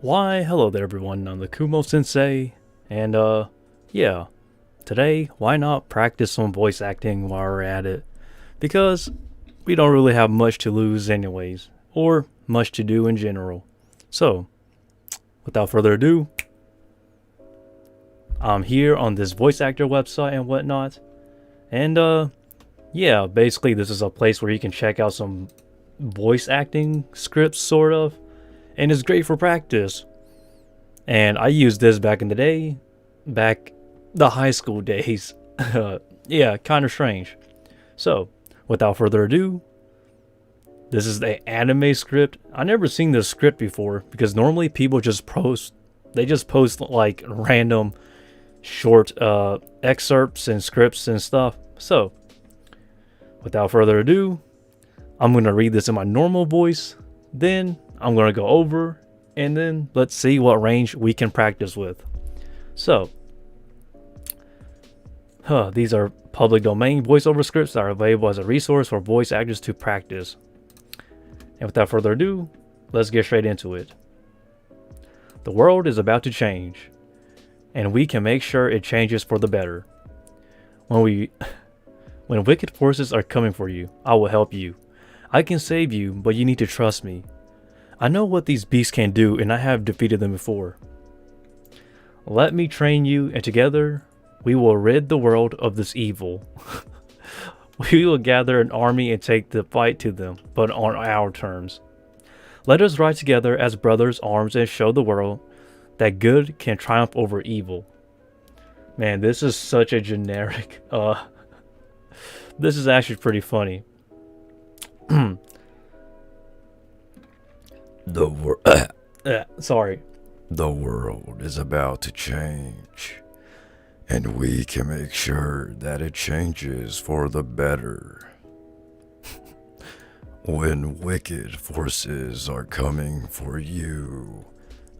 Why, hello there everyone, I'm the Kumo Sensei, and yeah, today, why not practice some voice acting while we're at it? Because we don't really have much to lose anyways, or much to do in general. So, without further ado, I'm here on this voice actor website and whatnot, and yeah, basically this is a place where you can check out some voice acting scripts, sort of, and it's great for practice. And I used this back in the day, back the high school days. Yeah, kind of strange. So, without further ado, this is the anime script. I never seen this script before because normally people just post, they just post like random short excerpts and scripts and stuff. So, without further ado, I'm going to read this in my normal voice. Then I'm going to go over and then let's see what range we can practice with. So, these are public domain voiceover scripts that are available as a resource for voice actors to practice. And without further ado, let's get straight into it. The world is about to change, and we can make sure it changes for the better. When wicked forces are coming for you, I will help you. I can save you, but you need to trust me. I know what these beasts can do, and I have defeated them before. Let me train you, and together we will rid the world of this evil. We will gather an army and take the fight to them, but on our terms. Let us ride together as brothers' arms and show the world that good can triumph over evil. Man, this is such a generic, this is actually pretty funny. Sorry. The world is about to change, and we can make sure that it changes for the better. When wicked forces are coming for you,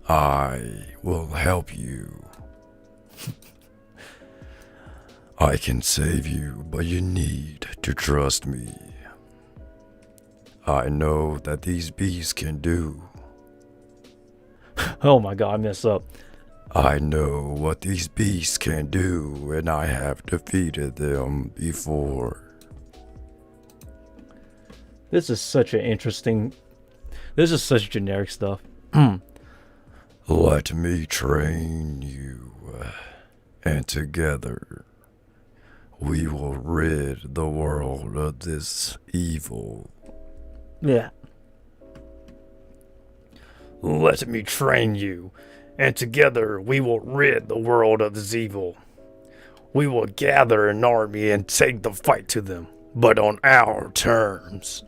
I will help you. I can save you, but you need to trust me. I know that these beasts can do. Oh my god, I messed up. I know what these beasts can do, and I have defeated them before. This is such generic stuff. Let me train you, and together we will rid the world of this evil. Yeah. Let me train you, and together we will rid the world of this evil. We will gather an army and take the fight to them, but on our terms.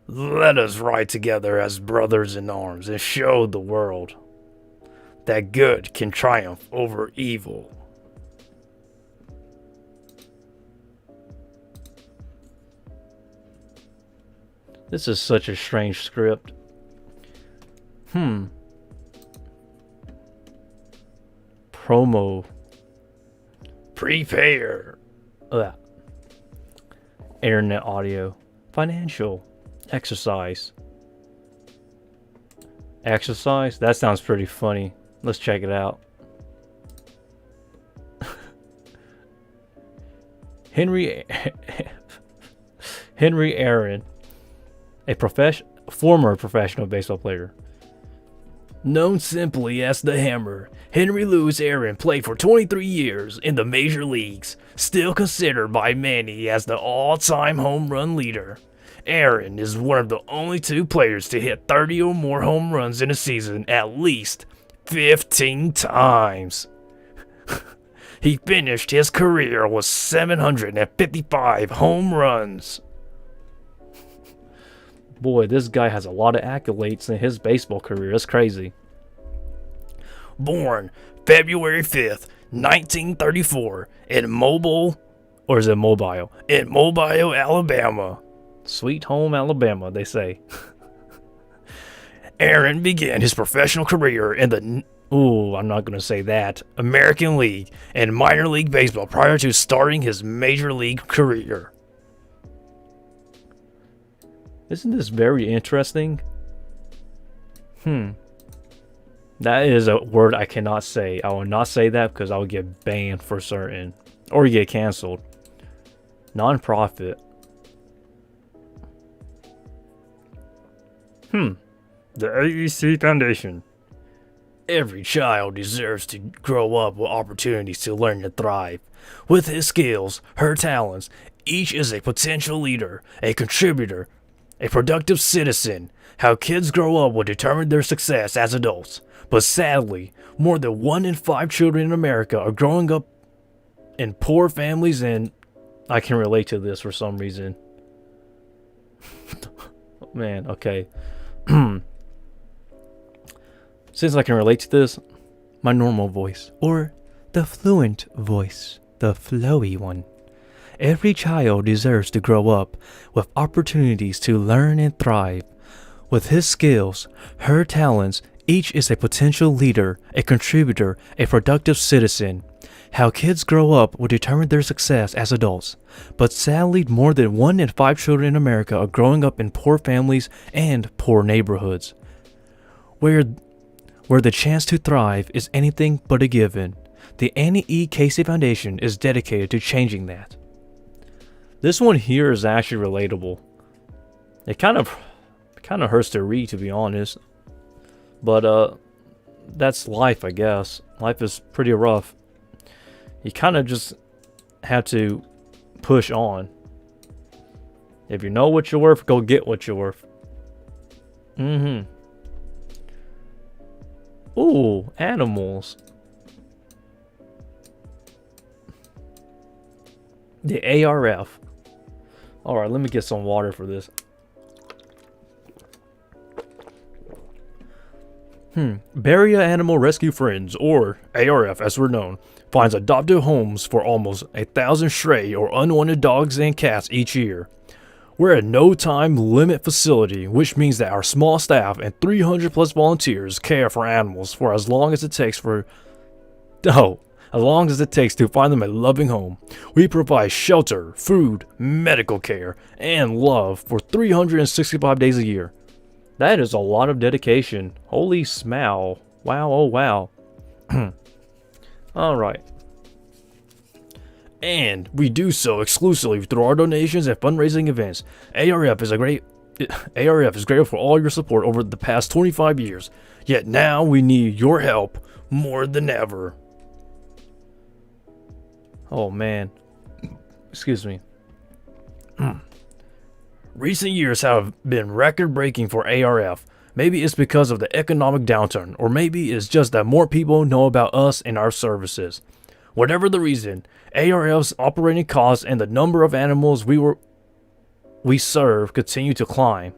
Let us ride together as brothers in arms and show the world that good can triumph over evil. This is such a strange script. Promo. Prepare. Internet audio. Financial. Exercise. Exercise? That sounds pretty funny. Let's check it out. Henry Aaron, a former professional baseball player. Known simply as the Hammer, Henry Louis Aaron played for 23 years in the major leagues, still considered by many as the all-time home run leader. Aaron is one of the only two players to hit 30 or more home runs in a season at least 15 times. He finished his career with 755 home runs. Boy, this guy has a lot of accolades in his baseball career. That's crazy. Born February 5th, 1934 in Mobile, Alabama. Sweet home Alabama, they say. Aaron began his professional career in the I'm not going to say that. American League and minor league baseball prior to starting his major league career. Isn't this very interesting? That is a word I cannot say. I will not say that because I will get banned for certain. Or get canceled. Non-profit. The AEC Foundation. Every child deserves to grow up with opportunities to learn and thrive. With his skills, her talents, each is a potential leader, a contributor, a productive citizen. How kids grow up will determine their success as adults. But sadly, more than 1 in 5 children in America are growing up in poor families, and I can relate to this for some reason. Man, okay. Since I can relate to this, my normal voice, or the fluent voice, the flowy one. Every child deserves to grow up with opportunities to learn and thrive. With his skills, her talents, each is a potential leader, a contributor, a productive citizen. How kids grow up will determine their success as adults. But sadly, more than 1 in 5 children in America are growing up in poor families and poor neighborhoods, where the chance to thrive is anything but a given. The Annie E. Casey Foundation is dedicated to changing that. This one here is actually relatable. It kind of hurts to read, to be honest. But that's life, I guess. Life is pretty rough. You kind of just have to push on. If you know what you're worth, go get what you're worth. Ooh, animals. The ARF. Alright, let me get some water for this. Barrier Animal Rescue Friends, or ARF as we're known, finds adoptive homes for almost 1,000 stray or unwanted dogs and cats each year. We're a no-time limit facility, which means that our small staff and 300 plus volunteers care for animals for as long as it takes to find them a loving home. We provide shelter, food, medical care, and love for 365 days a year. That is a lot of dedication. Holy smow. Wow, oh wow. Alright. And we do so exclusively through our donations and fundraising events. ARF is grateful for all your support over the past 25 years. Yet now we need your help more than ever. Oh man. Excuse me. Recent years have been record-breaking for ARF. Maybe it's because of the economic downturn, or maybe it's just that more people know about us and our services. Whatever the reason, ARF's operating costs and the number of animals we serve continue to climb.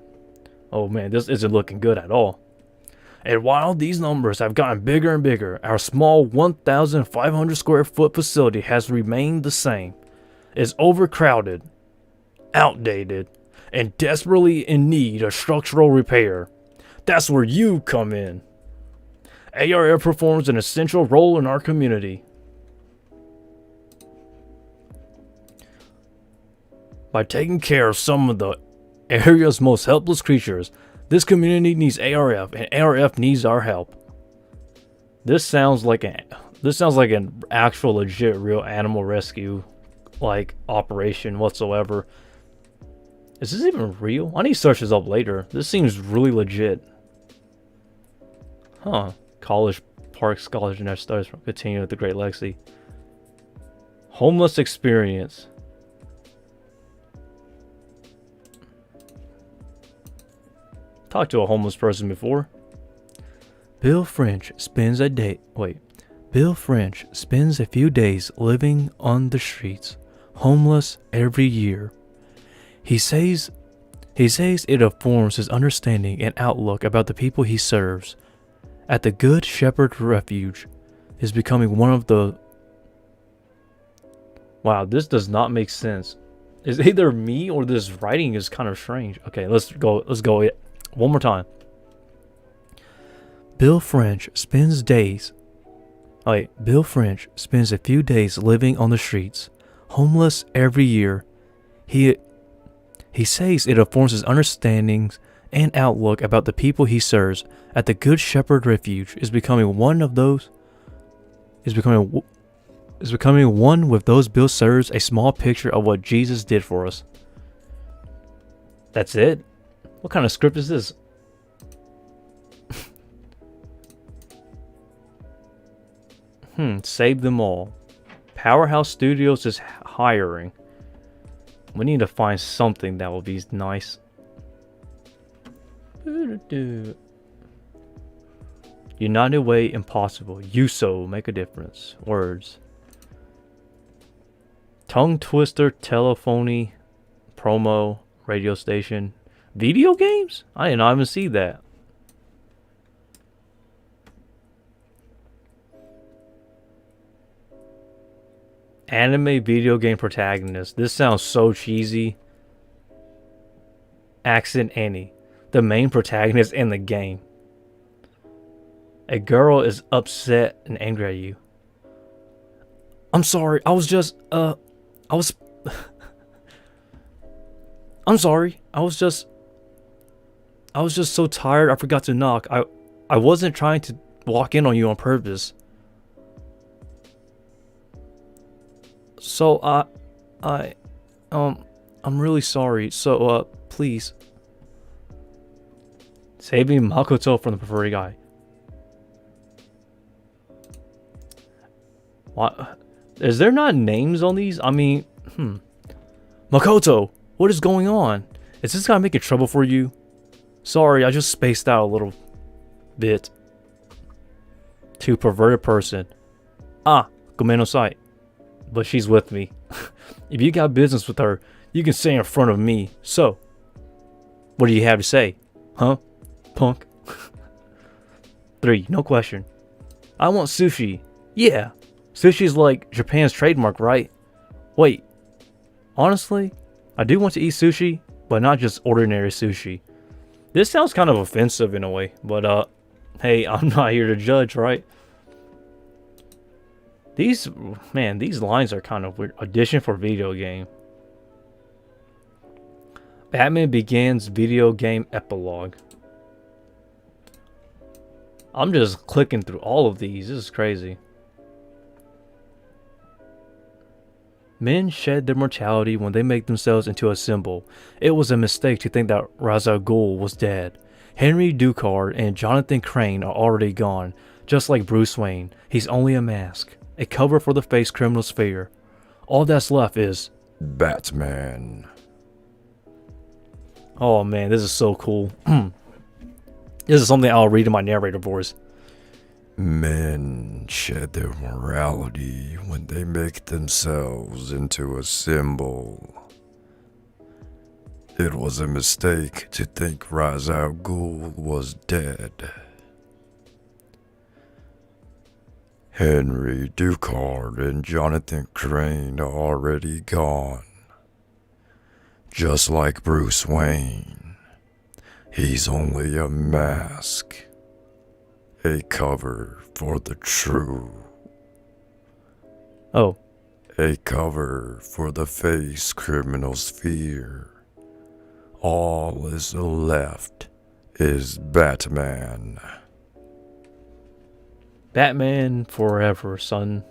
Oh man, this isn't looking good at all. And while these numbers have gotten bigger and bigger, our small 1,500 square foot facility has remained the same. It's overcrowded, outdated, and desperately in need of structural repair. That's where you come in. ARF performs an essential role in our community. By taking care of some of the area's most helpless creatures, this community needs ARF, and ARF needs our help. This sounds like an actual legit real animal rescue operation whatsoever. Is this even real? I need to search this up later. This seems really legit. Huh. College Park College and Studies from continuing with the Great Legacy. Homeless experience. Talked to a homeless person before. Bill French spends a few days living on the streets, homeless every year. He says it informs his understanding and outlook about the people he serves. At the Good Shepherd Refuge is becoming one of the... Wow, this does not make sense. It's either me or this writing is kind of strange. Okay, let's go one more time. Bill French spends a few days living on the streets, homeless every year. He says it informs his understandings and outlook about the people he serves at the Good Shepherd Refuge is becoming one with those Bill serves a small picture of what Jesus did for us. That's it? What kind of script is this? Save them all. Powerhouse Studios is hiring. We need to find something that will be nice. United Way impossible. USO make a difference. Words. Tongue twister, telephony, promo, radio station. Video games? I did not even see that. Anime video game protagonist. This sounds so cheesy. Accent Annie. The main protagonist in the game. A girl is upset and angry at you. I'm sorry. I'm sorry. I was just so tired I forgot to knock. I wasn't trying to walk in on you on purpose. So I'm really sorry. So please saving Makoto from the preferred guy. What? Is there not names on these? I mean, Makoto, what is going on? Is this guy making trouble for you? Sorry, I just spaced out a little bit. To perverted person. Gomeno Sai. But she's with me. If you got business with her, you can say in front of me. So, what do you have to say? Huh? Punk? 3, no question. I want sushi. Yeah. Sushi's like Japan's trademark, right? Wait. Honestly, I do want to eat sushi, but not just ordinary sushi. This sounds kind of offensive in a way, but hey, I'm not here to judge, right? These lines are kind of weird. Audition for video game. Batman Begins video game epilogue. I'm just clicking through all of these. This is crazy. Men shed their mortality when they make themselves into a symbol. It was a mistake to think that Ra's al Ghul was dead. Henry Ducard and Jonathan Crane are already gone. Just like Bruce Wayne, he's only a mask. A cover for the face criminals fear. All that's left is Batman. Oh man, this is so cool. This is something I'll read in my narrator voice. Men shed their morality when they make themselves into a symbol. It was a mistake to think Ra's al Ghul was dead. Henry Ducard and Jonathan Crane are already gone. Just like Bruce Wayne, he's only a mask. A cover for the true. Oh. A cover for the face criminals fear. All is left is Batman. Batman forever, son.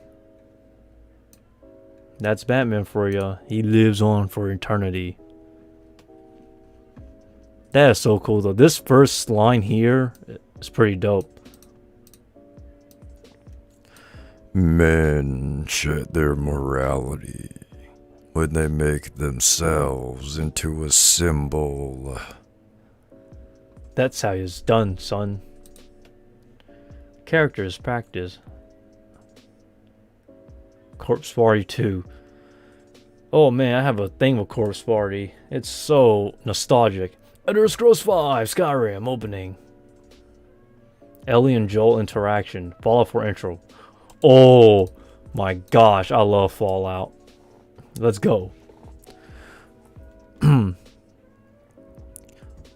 That's Batman for ya. He lives on for eternity. That is so cool though. This first line here is pretty dope. Men shed their morality when they make themselves into a symbol. That's how it's done, son. Characters practice. Corpse Party 2. Oh man, I have a thing with Corpse Party. It's so nostalgic. Elder Scrolls 5 Skyrim opening. Ellie and Joel interaction. Fallout 4 intro. Oh my gosh, I love Fallout. Let's go.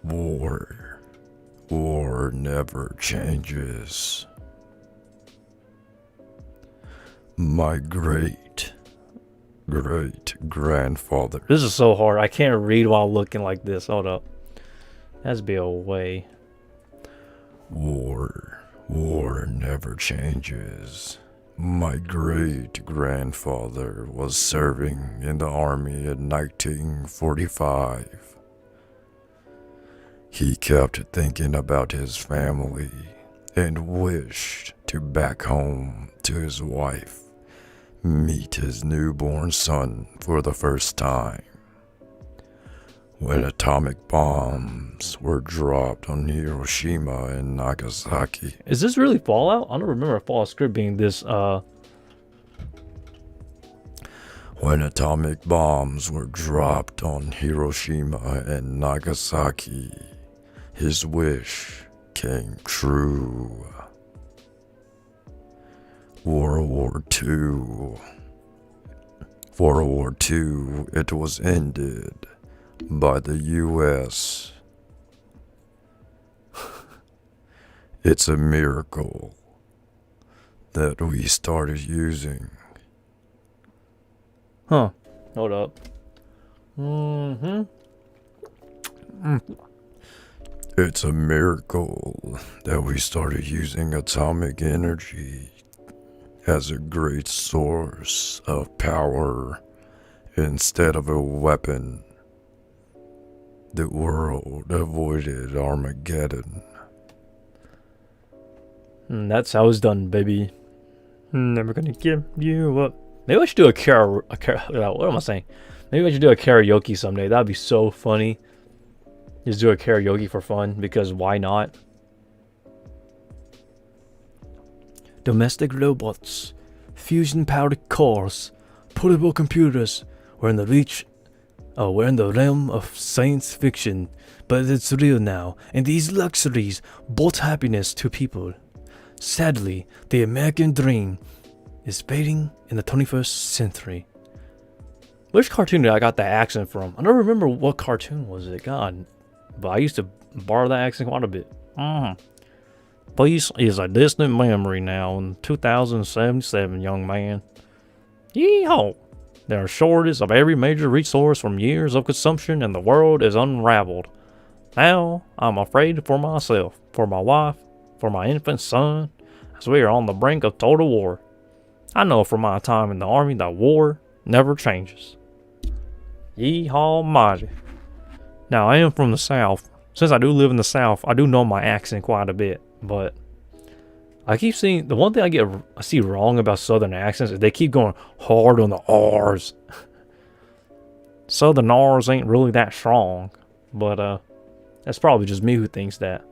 War never changes. Migrate great grandfather. This is so hard. I can't read while looking like this. Hold up. Has to be a way. War never changes. My great grandfather was serving in the army in 1945. He kept thinking about his family and wished to back home to his wife, meet his newborn son for the first time. When atomic bombs were dropped on Hiroshima and Nagasaki. Is this really Fallout? I don't remember a Fallout script being this, When atomic bombs were dropped on Hiroshima and Nagasaki, his wish came true. World War II. World War II, it was ended by the U.S. It's a miracle that we started using. Huh. Hold up. It's a miracle that we started using atomic energy as a great source of power instead of a weapon. The world avoided Armageddon. That's how it's done, baby. Never gonna give you up. Maybe I should do what am I saying? Maybe I should do a karaoke someday. That'd be so funny. Just do a karaoke for fun, because why not? Domestic robots, fusion-powered cars, portable computers. We're in the realm of science fiction, but it's real now, and these luxuries brought happiness to people. Sadly, the American dream is fading in the 21st century. Which cartoon did I got that accent from? I don't remember what cartoon was it. God, but I used to borrow that accent quite a bit. This is a distant memory now in 2077, young man. Yeehaw! There are shortages of every major resource from years of consumption, and the world is unraveled. Now, I'm afraid for myself, for my wife, for my infant son, as we are on the brink of total war. I know from my time in the army that war never changes. Yeehaw mighty. Now, I am from the South. Since I do live in the South, I do know my accent quite a bit, but I keep seeing, the one thing I see wrong about Southern accents is they keep going hard on the R's. Southern R's ain't really that strong, but that's probably just me who thinks that.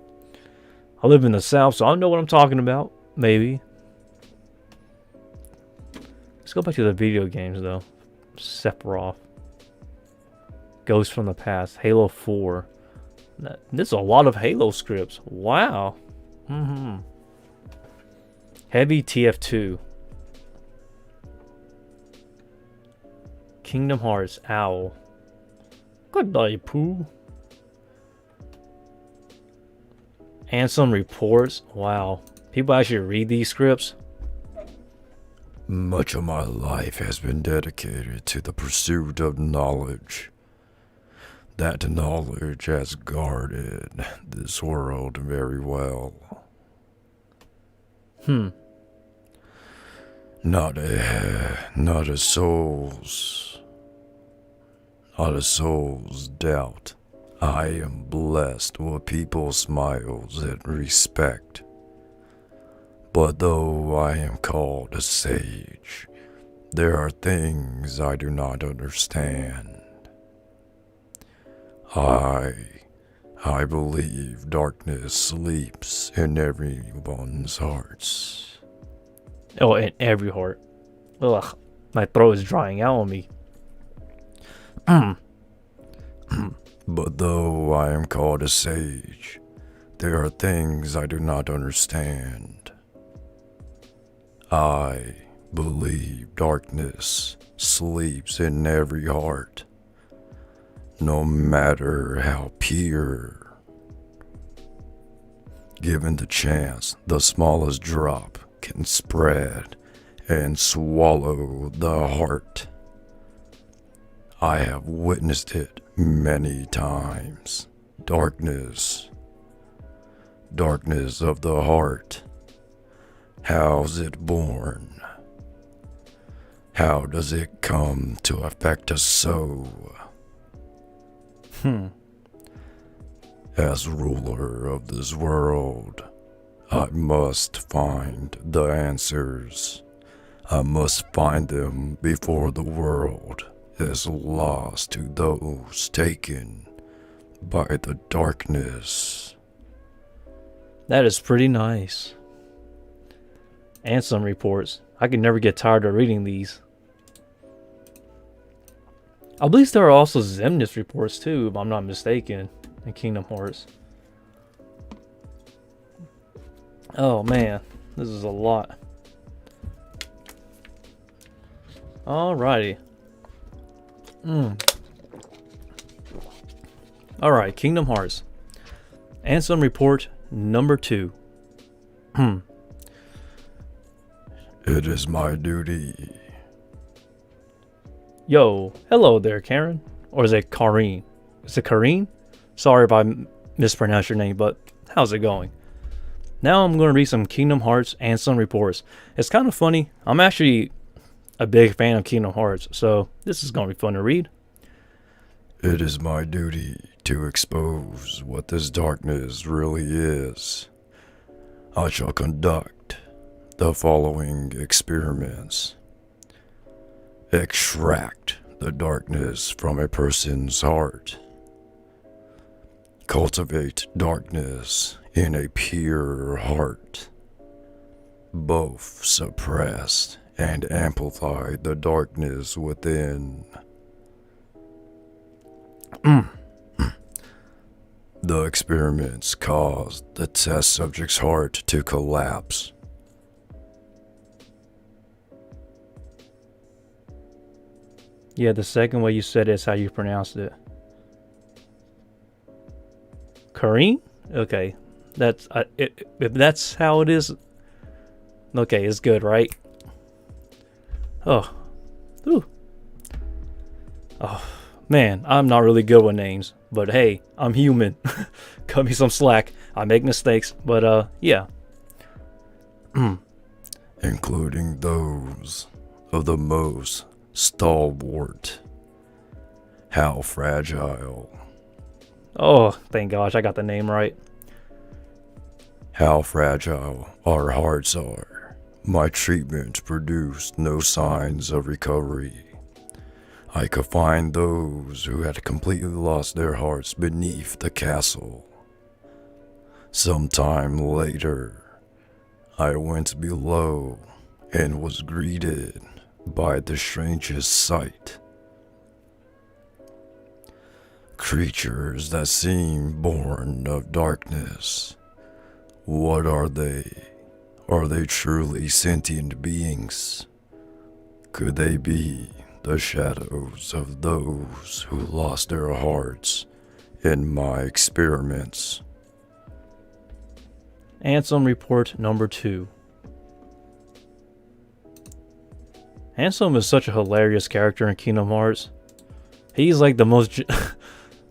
I live in the South, so I know what I'm talking about, maybe. Let's go back to the video games, though. Sephiroth. Ghost from the Past. Halo 4. There's a lot of Halo scripts. Wow. Heavy TF2. Kingdom Hearts. Owl. Good day, Pooh. And some reports. Wow. People actually read these scripts. Much of my life has been dedicated to the pursuit of knowledge. That knowledge has guarded this world very well. Not a soul's doubt. I am blessed with people's smiles and respect. But though I am called a sage, there are things I do not understand. I believe darkness sleeps in everyone's hearts. Oh, in every heart. Ugh, my throat is drying out on me. But though I am called a sage, there are things I do not understand. I believe darkness sleeps in every heart, no matter how pure. Given the chance, the smallest drop can spread and swallow the heart. I have witnessed it many times. Darkness. Darkness of the heart. How's it born? How does it come to affect us so? As ruler of this world, I must find the answers. I must find them before the world is lost to those taken by the darkness. That is pretty nice. And some reports. I can never get tired of reading these. I believe there are also Xemnas reports too, if I'm not mistaken, in Kingdom Hearts. Oh man, this is a lot. Alrighty. Alright, Kingdom Hearts. Ansem report number 2. It is my duty. Yo, hello there, Karen. Or is it Kareen? Is it Kareen? Sorry if I mispronounced your name, but how's it going? Now I'm going to read some Kingdom Hearts and some reports. It's kind of funny. I'm actually a big fan of Kingdom Hearts, so this is going to be fun to read. It is my duty to expose what this darkness really is. I shall conduct the following experiments. Extract the darkness from a person's heart. Cultivate darkness in a pure heart. Both suppress and amplify the darkness within. The experiments caused the test subject's heart to collapse. Yeah, the second way you said it is how you pronounced it. Kareen? Okay. That's if that's how it is. Okay, it's good, right? Oh. Ooh. Oh, man, I'm not really good with names, but hey, I'm human. Cut me some slack. I make mistakes, but yeah. Including those of the most stalwart. How fragile. Oh, thank gosh, I got the name right. How fragile our hearts are. My treatment produced no signs of recovery. I could find those who had completely lost their hearts beneath the castle. Sometime later, I went below and was greeted by the strangest sight. Creatures that seem born of darkness. What are they? Are they truly sentient beings? Could they be the shadows of those who lost their hearts in my experiments? Ansem report number 2. Ansem is such a hilarious character in Kingdom Hearts. He's like the most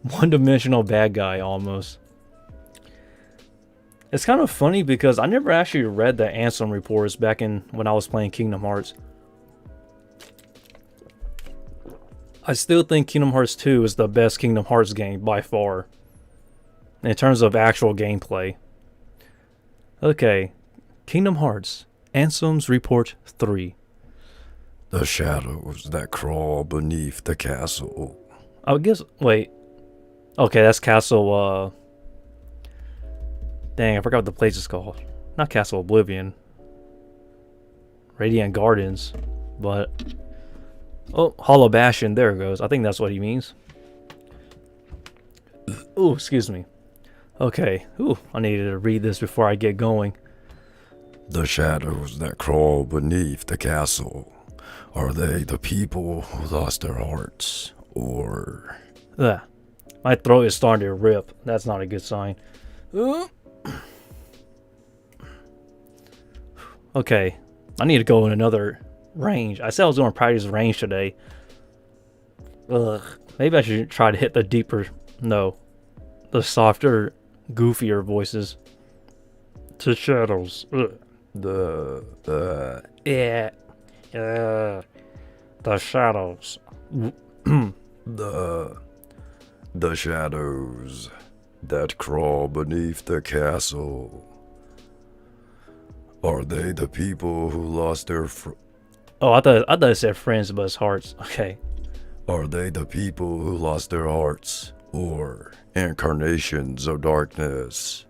one-dimensional bad guy almost. It's kind of funny because I never actually read the Ansem reports back in when I was playing Kingdom Hearts. I still think Kingdom Hearts 2 is the best Kingdom Hearts game by far, in terms of actual gameplay. Okay, Kingdom Hearts, Ansem's Report 3. The shadows that crawl beneath the castle. I guess, wait. Okay, that's Castle, dang, I forgot what the place is called. Not Castle Oblivion. Radiant Gardens, but... Oh, Hollow Bastion, there it goes. I think that's what he means. Ooh, excuse me. Okay, ooh, I needed to read this before I get going. The shadows that crawl beneath the castle. Are they the people who lost their hearts? Or... Ugh. My throat is starting to rip. That's not a good sign. Okay, I need to go in another range. I said I was going to practice range today. Ugh. Maybe I should try to hit the deeper, no, the softer, goofier voices. To shadows. Ugh. Yeah. The shadows. The shadows that crawl beneath the castle. Are they the people who lost their Oh, I thought it said friends, but it's hearts. Okay. Are they the people who lost their hearts, or incarnations of darkness,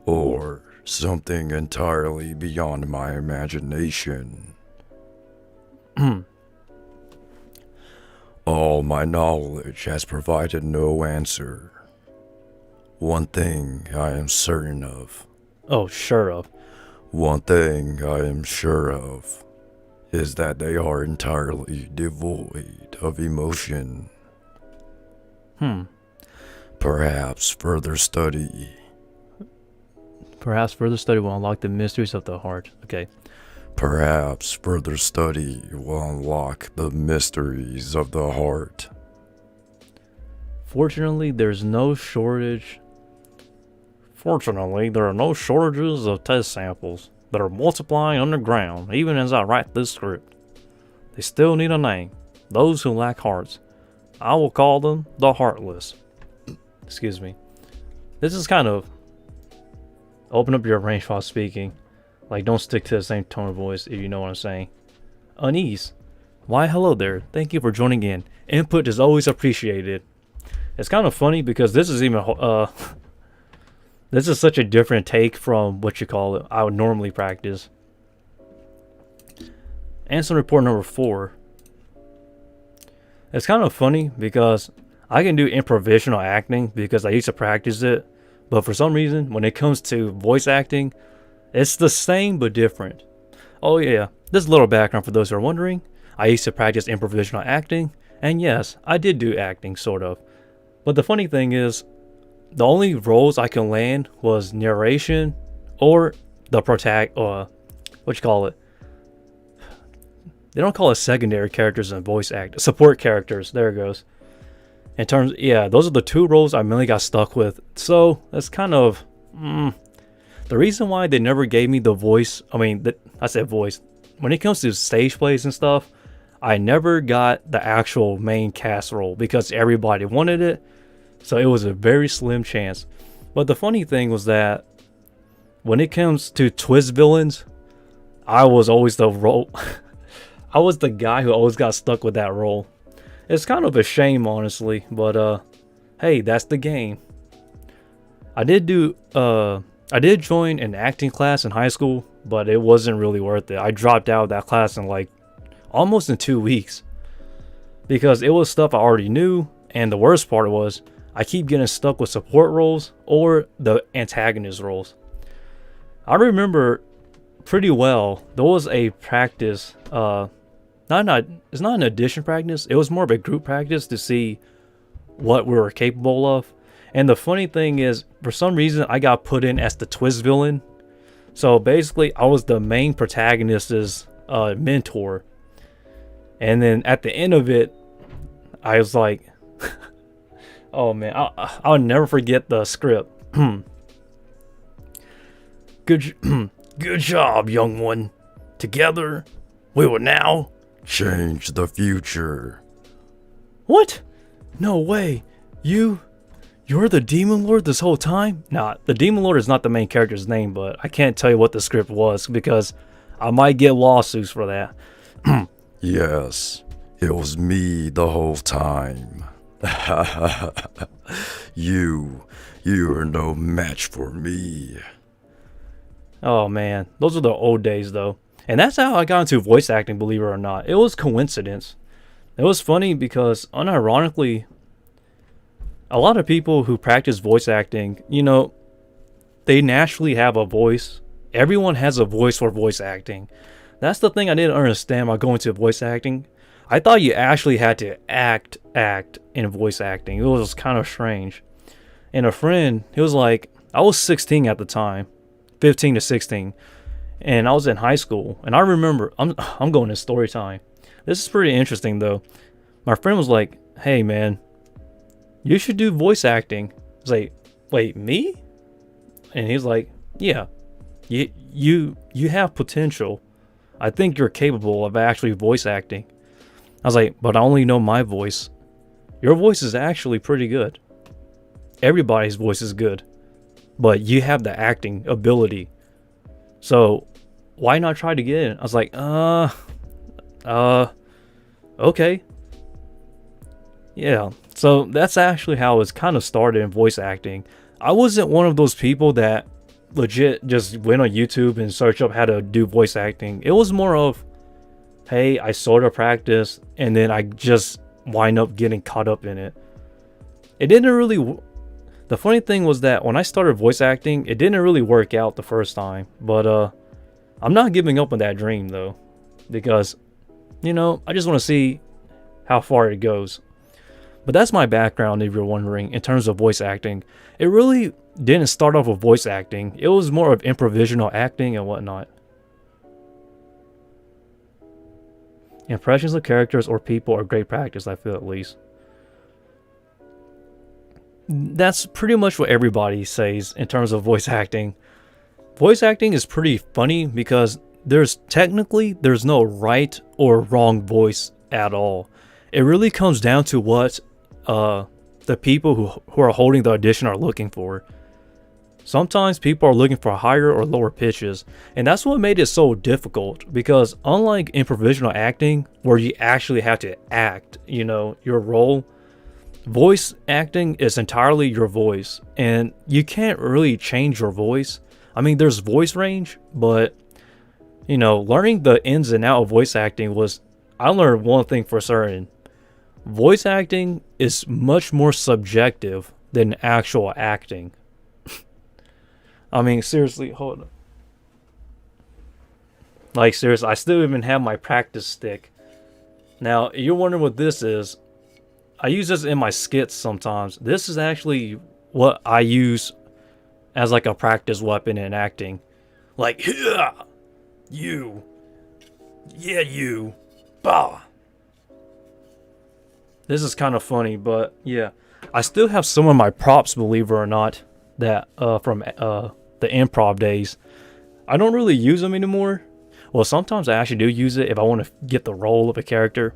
or something entirely beyond my imagination? All my knowledge has provided no answer. One thing I am certain of. Oh, sure of. One thing I am sure of is that they are entirely devoid of emotion. Perhaps further study will unlock the mysteries of the heart. Okay. Perhaps further study will unlock the mysteries of the heart. Fortunately, there are no shortages of test samples that are multiplying underground, even as I write this script. They still need a name. Those who lack hearts. I will call them the Heartless. Excuse me. This is kind of open up your range while speaking. Like, don't stick to the same tone of voice, if you know what I'm saying. Unease. Why, hello there. Thank you for joining in. Input is always appreciated. It's kind of funny because this is even this is such a different take from what you call it I would normally practice. Answer report number 4. It's kind of funny because I can do improvisational acting because I used to practice it, but for some reason when it comes to voice acting, it's the same but different. Oh yeah, this little background for those who are wondering. I used to practice improvisational acting, and yes, I did do acting, sort of. But the funny thing is, the only roles I can land was narration or the They don't call it secondary characters in voice act. Support characters, there it goes. Those are the 2 roles I mainly got stuck with. So, that's kind of... The reason why they never gave me the voice, I said voice. When it comes to stage plays and stuff, I never got the actual main cast role because everybody wanted it. So it was a very slim chance. But the funny thing was that when it comes to twist villains, I was always the role. I was the guy who always got stuck with that role. It's kind of a shame, honestly, but hey, that's the game. I did join an acting class in high school, but it wasn't really worth it. I dropped out of that class in almost in 2 weeks because it was stuff I already knew, and the worst part was I keep getting stuck with support roles or the antagonist roles. I remember pretty well there was a practice, it's not an audition practice, it was more of a group practice to see what we were capable of. And the funny thing is, for some reason, I got put in as the twist villain. So basically, I was the main protagonist's mentor. And then at the end of it, I was like, oh man, I'll never forget the script. Good job, young one. Together, we will now change the future. What? No way. You're the Demon Lord this whole time? Nah, the Demon Lord is not the main character's name, but I can't tell you what the script was because I might get lawsuits for that. Yes, it was me the whole time. You are no match for me. Oh man, those are the old days though. And that's how I got into voice acting, believe it or not. It was coincidence. It was funny because, unironically, a lot of people who practice voice acting, they naturally have a voice. Everyone has a voice for voice acting. That's the thing I didn't understand about going to voice acting. I thought you actually had to act in voice acting. It was kind of strange. And a friend, he was like, I was 16 at the time, 15 to 16. And I was in high school. And I remember, I'm going to story time. This is pretty interesting though. My friend was like, hey man, you should do voice acting. I was like, wait, me? And he's like, yeah, you have potential. I think you're capable of actually voice acting. I was like, but I only know my voice. Your voice is actually pretty good. Everybody's voice is good, but you have the acting ability. So why not try to get in? I was like, okay. Yeah. So that's actually how it's kind of started in voice acting. I wasn't one of those people that legit just went on YouTube and searched up how to do voice acting. It was more of, hey, I sort of practice and then I just wind up getting caught up in it. It didn't really. The funny thing was that when I started voice acting, it didn't really work out the first time. But I'm not giving up on that dream though, because I just want to see how far it goes. But that's my background, if you're wondering, in terms of voice acting. It really didn't start off with voice acting. It was more of improvisational acting and whatnot. Impressions of characters or people are great practice, I feel, at least. That's pretty much what everybody says in terms of voice acting. Voice acting is pretty funny because there's no right or wrong voice at all. It really comes down to what the people who are holding the audition are looking for. Sometimes people are looking for higher or lower pitches, and that's what made it so difficult, because unlike improvisational acting where you actually have to act, your role, voice acting is entirely your voice, and you can't really change your voice. I mean, there's voice range, but learning the ins and outs of voice acting I learned one thing for certain. Voice acting is much more subjective than actual acting. I mean, seriously, hold on. Like, seriously, I still even have my practice stick. Now, you're wondering what this is. I use this in my skits sometimes. This is actually what I use as like a practice weapon in acting. Like, yeah, you. Yeah, you. Bah. This is kind of funny, but yeah. I still have some of my props, believe it or not, that from the improv days. I don't really use them anymore. Well, sometimes I actually do use it if I want to get the role of a character.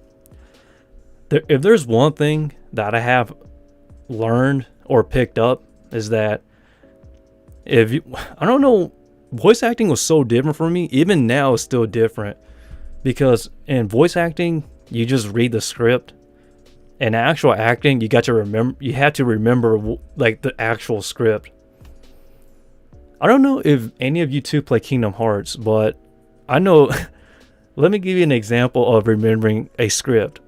If there's one thing that I have learned or picked up, is that I don't know, voice acting was so different for me. Even now it's still different, because in voice acting you just read the script. In actual acting, you had to remember like the actual script. I don't know if any of you two play Kingdom Hearts, but I know. Let me give you an example of remembering a script.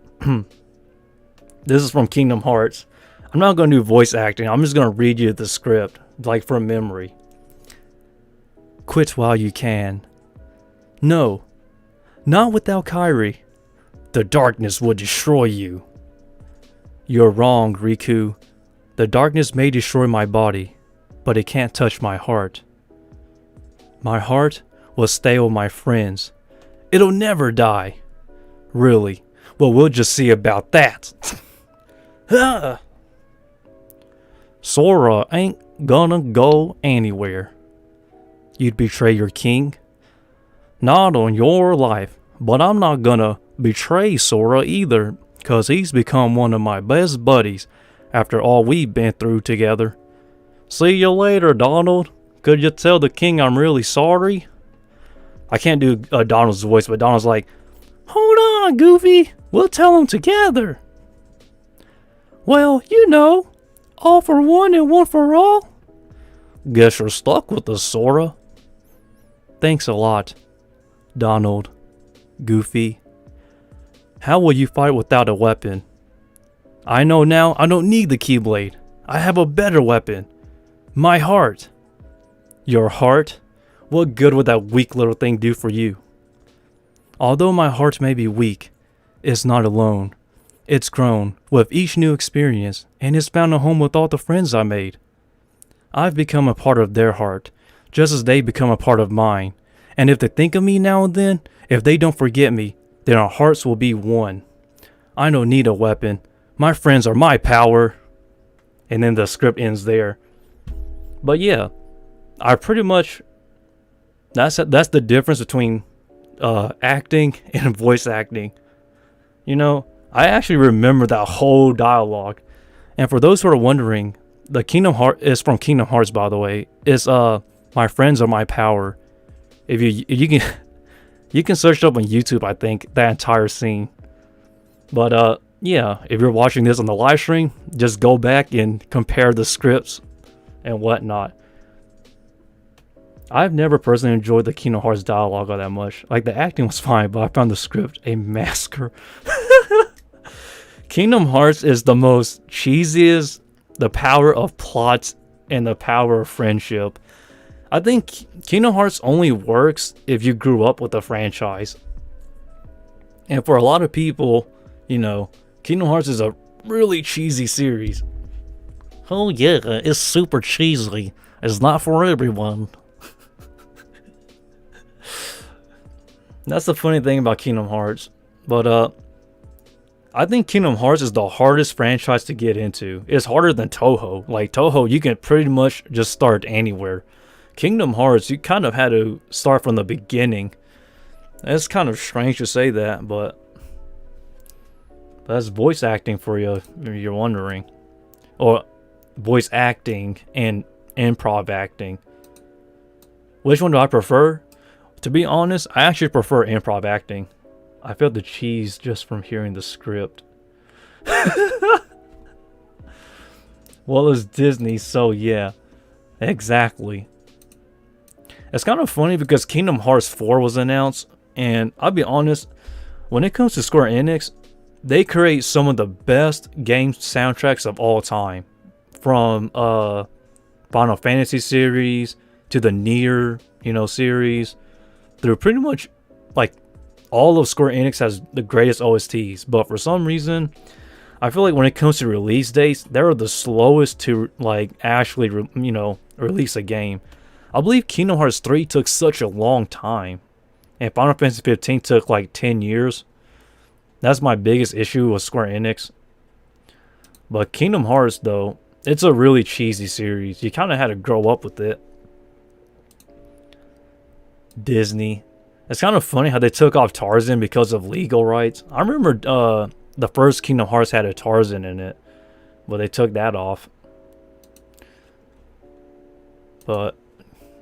This is from Kingdom Hearts. I'm not going to do voice acting. I'm just going to read you the script, like from memory. Quit while you can. No, not without Kairi. The darkness will destroy you. You're wrong, Riku. The darkness may destroy my body, but it can't touch my heart. My heart will stay with my friends. It'll never die. Really? Well, we'll just see about that. Sora ain't gonna go anywhere. You'd betray your king? Not on your life, but I'm not gonna betray Sora either, 'cause he's become one of my best buddies after all we've been through together. See you later, Donald. Could you tell the king I'm really sorry? I can't do Donald's voice, but Donald's like, hold on, Goofy. We'll tell him together. Well, all for one and one for all. Guess you're stuck with us, Sora. Thanks a lot, Donald. Goofy. How will you fight without a weapon? I know now I don't need the Keyblade. I have a better weapon. My heart. Your heart? What good would that weak little thing do for you? Although my heart may be weak, it's not alone. It's grown with each new experience, and it's found a home with all the friends I made. I've become a part of their heart, just as they become a part of mine. And if they think of me now and then, if they don't forget me, then our hearts will be one. I don't need a weapon, My friends are my power. And then the script ends there. But yeah, I pretty much, that's the difference between acting and voice acting. You know, I actually remember that whole dialogue. And for those who are wondering, the Kingdom Heart is from Kingdom Hearts, by the way. It's my friends are my power. If you can you can search it up on YouTube, I think, that entire scene. But yeah, if you're watching this on the live stream, just go back and compare the scripts and whatnot. I've never personally enjoyed the Kingdom Hearts dialogue all that much. Like, the acting was fine, but I found the script a massacre. Kingdom Hearts is the most cheesiest, the power of plots and the power of friendship. I think Kingdom Hearts only works if you grew up with the franchise. And for a lot of people, you know, Kingdom Hearts is a really cheesy series. Oh yeah, it's super cheesy. It's not for everyone. That's the funny thing about Kingdom Hearts. But I think Kingdom Hearts is the hardest franchise to get into. It's harder than Toho. Like, Toho, you can pretty much just start anywhere. Kingdom Hearts, you kind of had to start from the beginning. It's kind of strange to say that, but that's voice acting for you, if you're wondering. Or voice acting and improv acting. Which one do I prefer? To be honest, I actually prefer improv acting. I felt the cheese just from hearing the script. Well, it's Disney, so yeah. Exactly. It's kind of funny because Kingdom Hearts 4 was announced, and I'll be honest, when it comes to Square Enix, they create some of the best game soundtracks of all time. From Final Fantasy series to the Nier, series. They're pretty much like all of Square Enix has the greatest OSTs, but for some reason, I feel like when it comes to release dates, they're the slowest to like actually release a game. I believe Kingdom Hearts 3 took such a long time, and Final Fantasy 15 took like 10 years. That's my biggest issue with Square Enix. But Kingdom Hearts, though, it's a really cheesy series. You kind of had to grow up with it. Disney. It's kind of funny how they took off Tarzan because of legal rights. I remember the first Kingdom Hearts had a Tarzan in it, but they took that off. But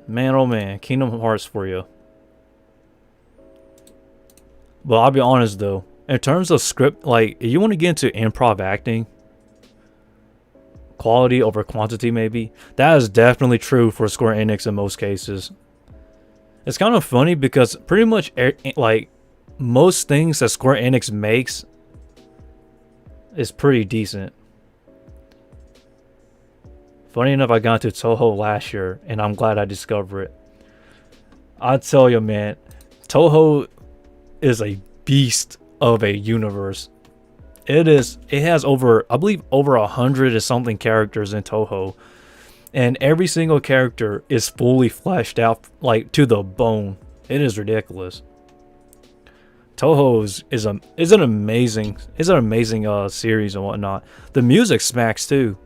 man, oh man, Kingdom Hearts for you. But I'll be honest though, in terms of script, like, if you want to get into improv acting, quality over quantity maybe, that is definitely true for Square Enix in most cases. It's kind of funny because pretty much like most things that Square Enix makes is pretty decent. Funny enough, I got into Toho last year, and I'm glad I discovered it. I tell you, man, Toho is a beast of a universe. It has over, I believe, over 100 and something characters in Toho, and every single character is fully fleshed out, like, to the bone. It is ridiculous. Toho is an amazing series and whatnot. The music smacks too.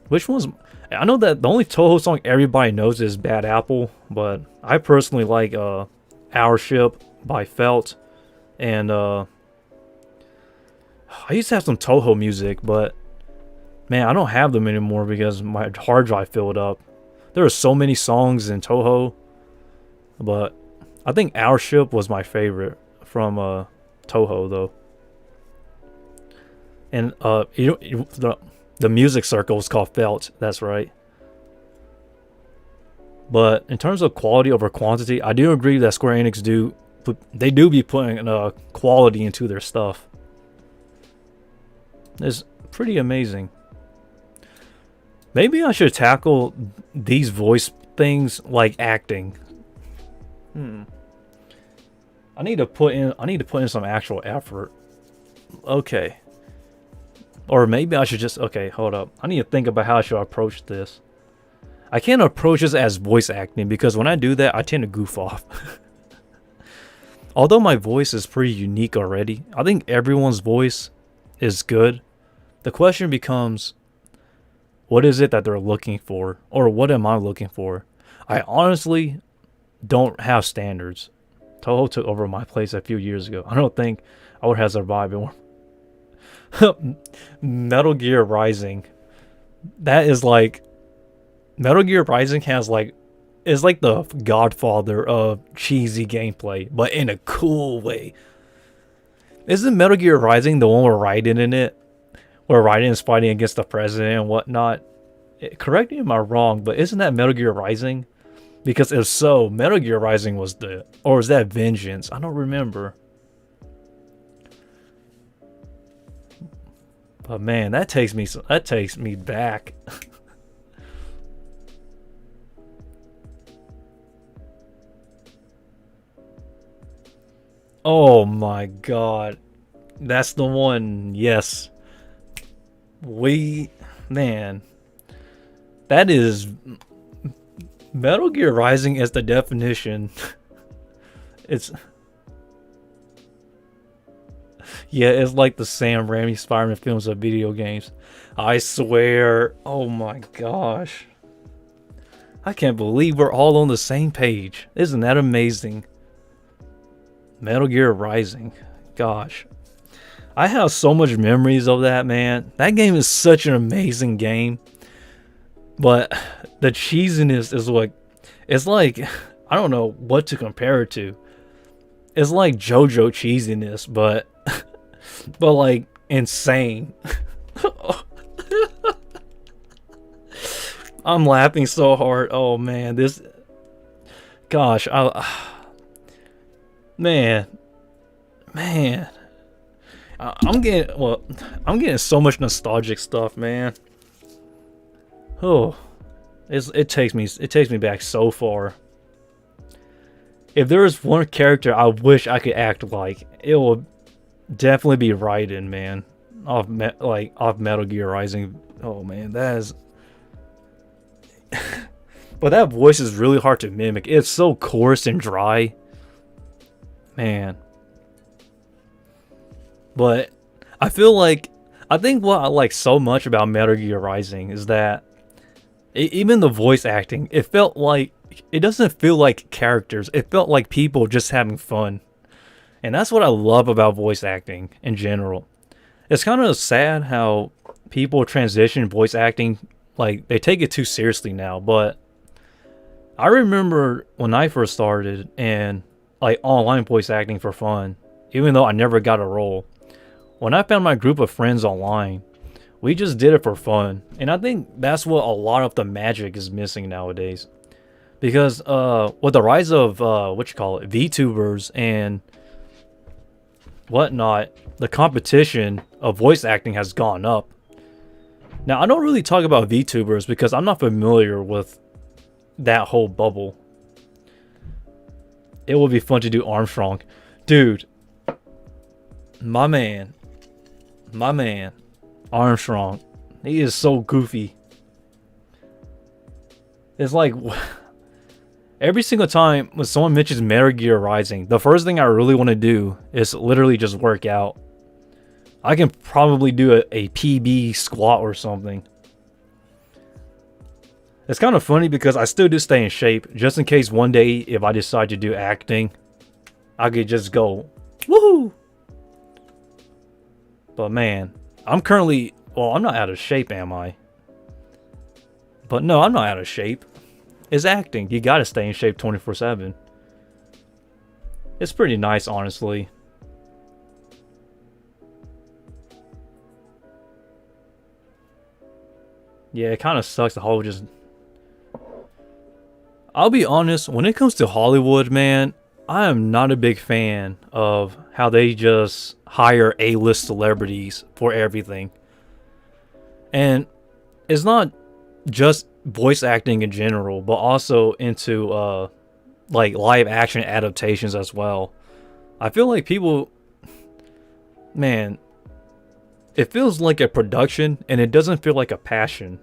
Which one's... I know that the only Toho song everybody knows is Bad Apple, but I personally like Our Ship by Felt, and I used to have some Toho music, but man, I don't have them anymore because my hard drive filled up. There are so many songs in Toho, but I think Our Ship was my favorite from Toho though. And the music circle is called Felt, that's right. But in terms of quality over quantity, I do agree that Square Enix do be putting quality into their stuff. It's pretty amazing. Maybe I should tackle these voice things like acting. I need to put in some actual effort. Okay. Or maybe I should just... Okay, hold up. I need to think about how I should approach this. I can't approach this as voice acting because when I do that, I tend to goof off. Although my voice is pretty unique already, I think everyone's voice is good. The question becomes, what is it that they're looking for? Or what am I looking for? I honestly don't have standards. Toho took over my place a few years ago. I don't think I would have survived it. Metal Gear Rising. That is like Metal Gear Rising has like is like the godfather of cheesy gameplay, but in a cool way. Isn't Metal Gear Rising the one where Raiden in it? Where Raiden is fighting against the president and whatnot? Correct me if I'm wrong, but isn't that Metal Gear Rising? Because if so, Metal Gear Rising was the... Or is that Vengeance? I don't remember. But man, that takes me back. Oh my god. That's the one. Yes. Man. That is... Metal Gear Rising is the definition. It's... Yeah, it's like the Sam Raimi Spider-Man films of video games. I swear. Oh my gosh. I can't believe we're all on the same page. Isn't that amazing? Metal Gear Rising. Gosh. I have so much memories of that, man. That game is such an amazing game. But the cheesiness is like... It's like... I don't know what to compare it to. It's like JoJo cheesiness, but... but like, insane. I'm laughing so hard. Oh man, this... Gosh, Man. I'm getting so much nostalgic stuff, man. Oh, it takes me back so far. If there was one character I wish I could act like, it would definitely be Raiden, man. Off Metal Gear Rising. Oh man, that is... But that voice is really hard to mimic. It's so coarse and dry. Man. But I think what I like so much about Metal Gear Rising is that even the voice acting, it doesn't feel like characters. It felt like people just having fun. And that's what I love about voice acting in general. It's kind of sad how people transition voice acting, like they take it too seriously now, but I remember when I first started and like online voice acting for fun, even though I never got a role. When I found my group of friends online, we just did it for fun. And I think that's what a lot of the magic is missing nowadays. Because with the rise of VTubers and whatnot, the competition of voice acting has gone up. Now, I don't really talk about VTubers because I'm not familiar with that whole bubble. It would be fun to do Armstrong. Dude, my man, Armstrong, he is so goofy. It's like... Every single time when someone mentions Metal Gear Rising, the first thing I really want to do is literally just work out. I can probably do a PB squat or something. It's kind of funny because I still do stay in shape, just in case one day if I decide to do acting, I could just go, woohoo! But man, I'm not out of shape, am I? But no, I'm not out of shape. It's acting. You gotta stay in shape 24/7. It's pretty nice, honestly. Yeah, it kind of sucks the whole just... I'll be honest, when it comes to Hollywood, man, I am not a big fan of how they just hire A-list celebrities for everything. And it's not just voice acting in general, but also into like live action adaptations as well. I feel like people, man, it feels like a production and it doesn't feel like a passion.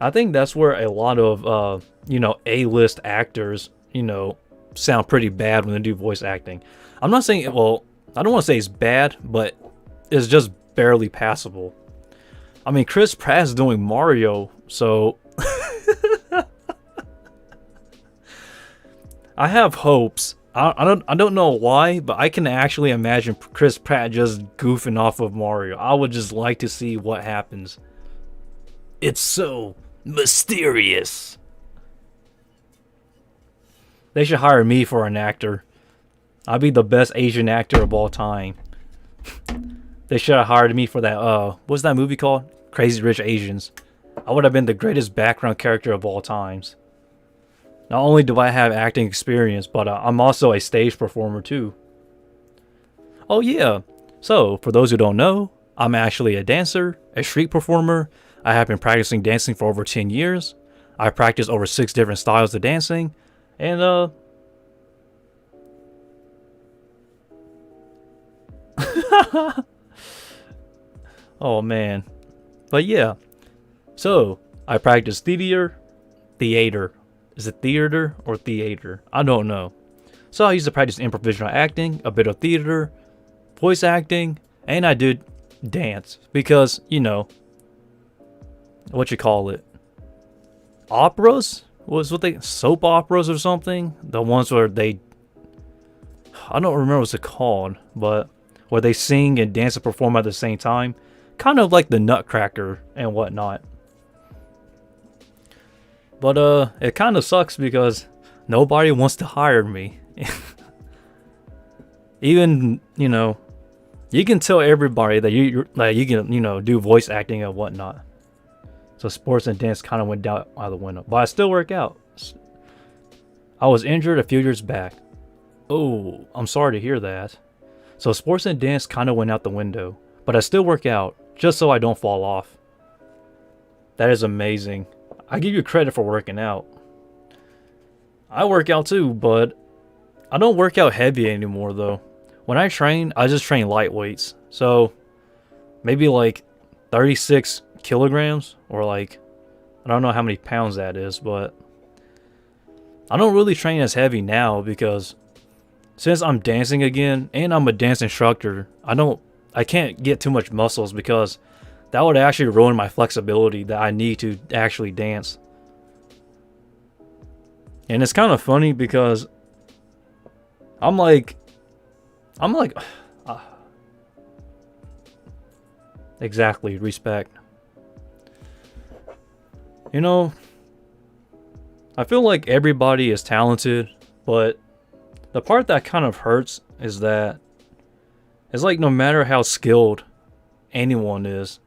I think that's where a lot of A-list actors, sound pretty bad when they do voice acting. I'm not saying, well, I don't want to say it's bad, but it's just barely passable. I mean, Chris Pratt's doing Mario, so I have hopes. I don't know why, but I can actually imagine Chris Pratt just goofing off of Mario. I would just like to see what happens. It's so mysterious. They should hire me for an actor. I'd be the best Asian actor of all time. They should have hired me for that, what's that movie called? Crazy Rich Asians. I would have been the greatest background character of all times. Not only do I have acting experience, but I'm also a stage performer too. Oh yeah, so for those who don't know, I'm actually a dancer, a street performer. I have been practicing dancing for over 10 years. I practice over 6 different styles of dancing. And oh man. But yeah. So, I practice theater. Is it theater or theater? I don't know. So I used to practice improvisational acting, a bit of theater, voice acting, and I did dance. Because, you know, what you call it? Operas? Soap operas or something? The ones where they, I don't remember what it's called, but where they sing and dance and perform at the same time. Kind of like the Nutcracker and whatnot. But it kind of sucks because nobody wants to hire me. Even, you know, you can tell everybody that you can, you know, do voice acting and whatnot. So sports and dance kind of went out of the window. But I still work out. I was injured a few years back. Oh, I'm sorry to hear that. So sports and dance kind of went out the window. But I still work out just so I don't fall off. That is amazing. I give you credit for working out. I work out too, but I don't work out heavy anymore though. When I train, I just train light weights. So maybe like 36 kilograms or like, I don't know how many pounds that is, but I don't really train as heavy now because since I'm dancing again and I'm a dance instructor, I can't get too much muscles because that would actually ruin my flexibility that I need to actually dance. And it's kind of funny because I'm like exactly, respect. You know, I feel like everybody is talented, but the part that kind of hurts is that it's like no matter how skilled anyone is,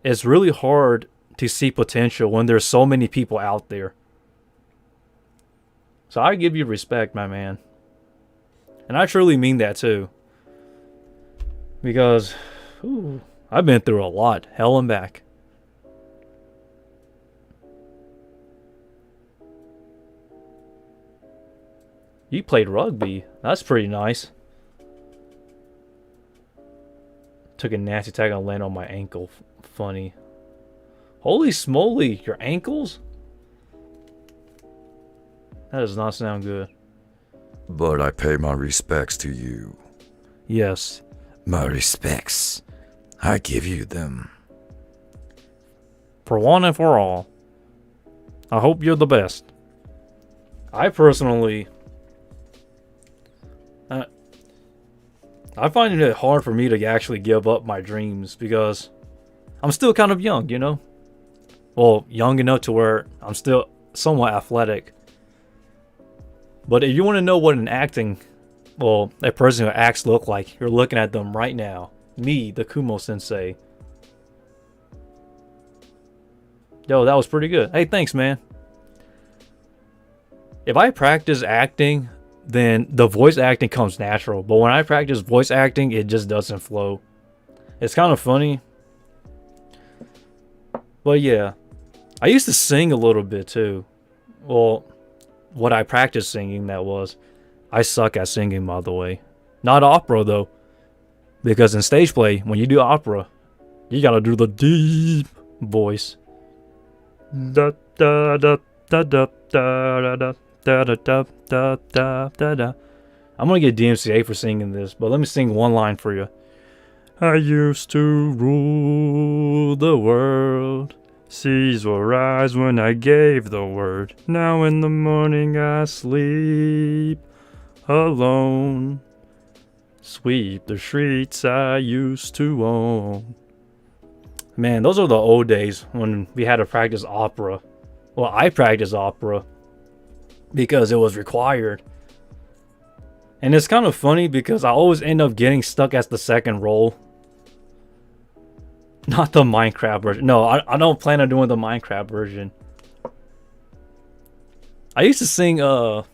it's really hard to see potential when there's so many people out there. So I give you respect, my man. And I truly mean that too. Because I've been through a lot, hell and back. You played rugby. That's pretty nice. Took a nasty tag and landed on my ankle. Funny. Holy smoly, your ankles? That does not sound good. But I pay my respects to you. Yes. My respects. I give you them. For one and for all. I hope you're the best. I personally... I find it hard for me to actually give up my dreams because I'm still kind of young, you know? Well, young enough to where I'm still somewhat athletic. But if you want to know what a person who acts look like, you're looking at them right now. Me, the Kumo Sensei. Yo, that was pretty good. Hey, thanks, man. If I practice acting, then the voice acting comes natural. But when I practice voice acting, it just doesn't flow. It's kind of funny. But yeah, I used to sing a little bit too. Well, what I practiced singing, that was. I suck at singing, by the way. Not opera though. Because in stage play, when you do opera, you gotta do the deep voice. Da da da da da da da da da da da da da da. I'm gonna get DMCA for singing this, but let me sing one line for you. I used to rule the world. Seas will rise when I gave the word. Now in the morning I sleep alone. Sweep the streets I used to own. Man, those are the old days when we had to practice opera. Well, I practiced opera because it was required. And it's kind of funny because I always end up getting stuck as the second role. Not the Minecraft version. No, I don't plan on doing the Minecraft version. I used to sing, what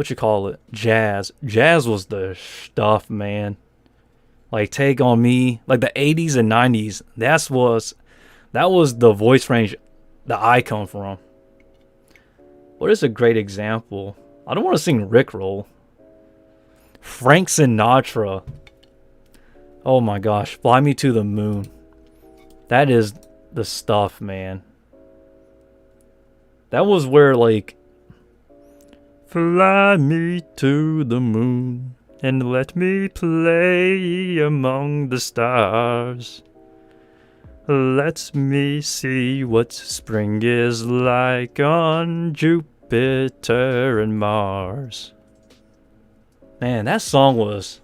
you call it? Jazz. Jazz was the stuff, man. Like Take On Me, like the 80s and 90s. That was the voice range that I come from. What is a great example? I don't want to sing Rickroll. Frank Sinatra. Oh my gosh, Fly Me to the Moon. That is the stuff, man. That was where, like, fly me to the moon and let me play among the stars. Let me see what spring is like on Jupiter and Mars. Man, that song was...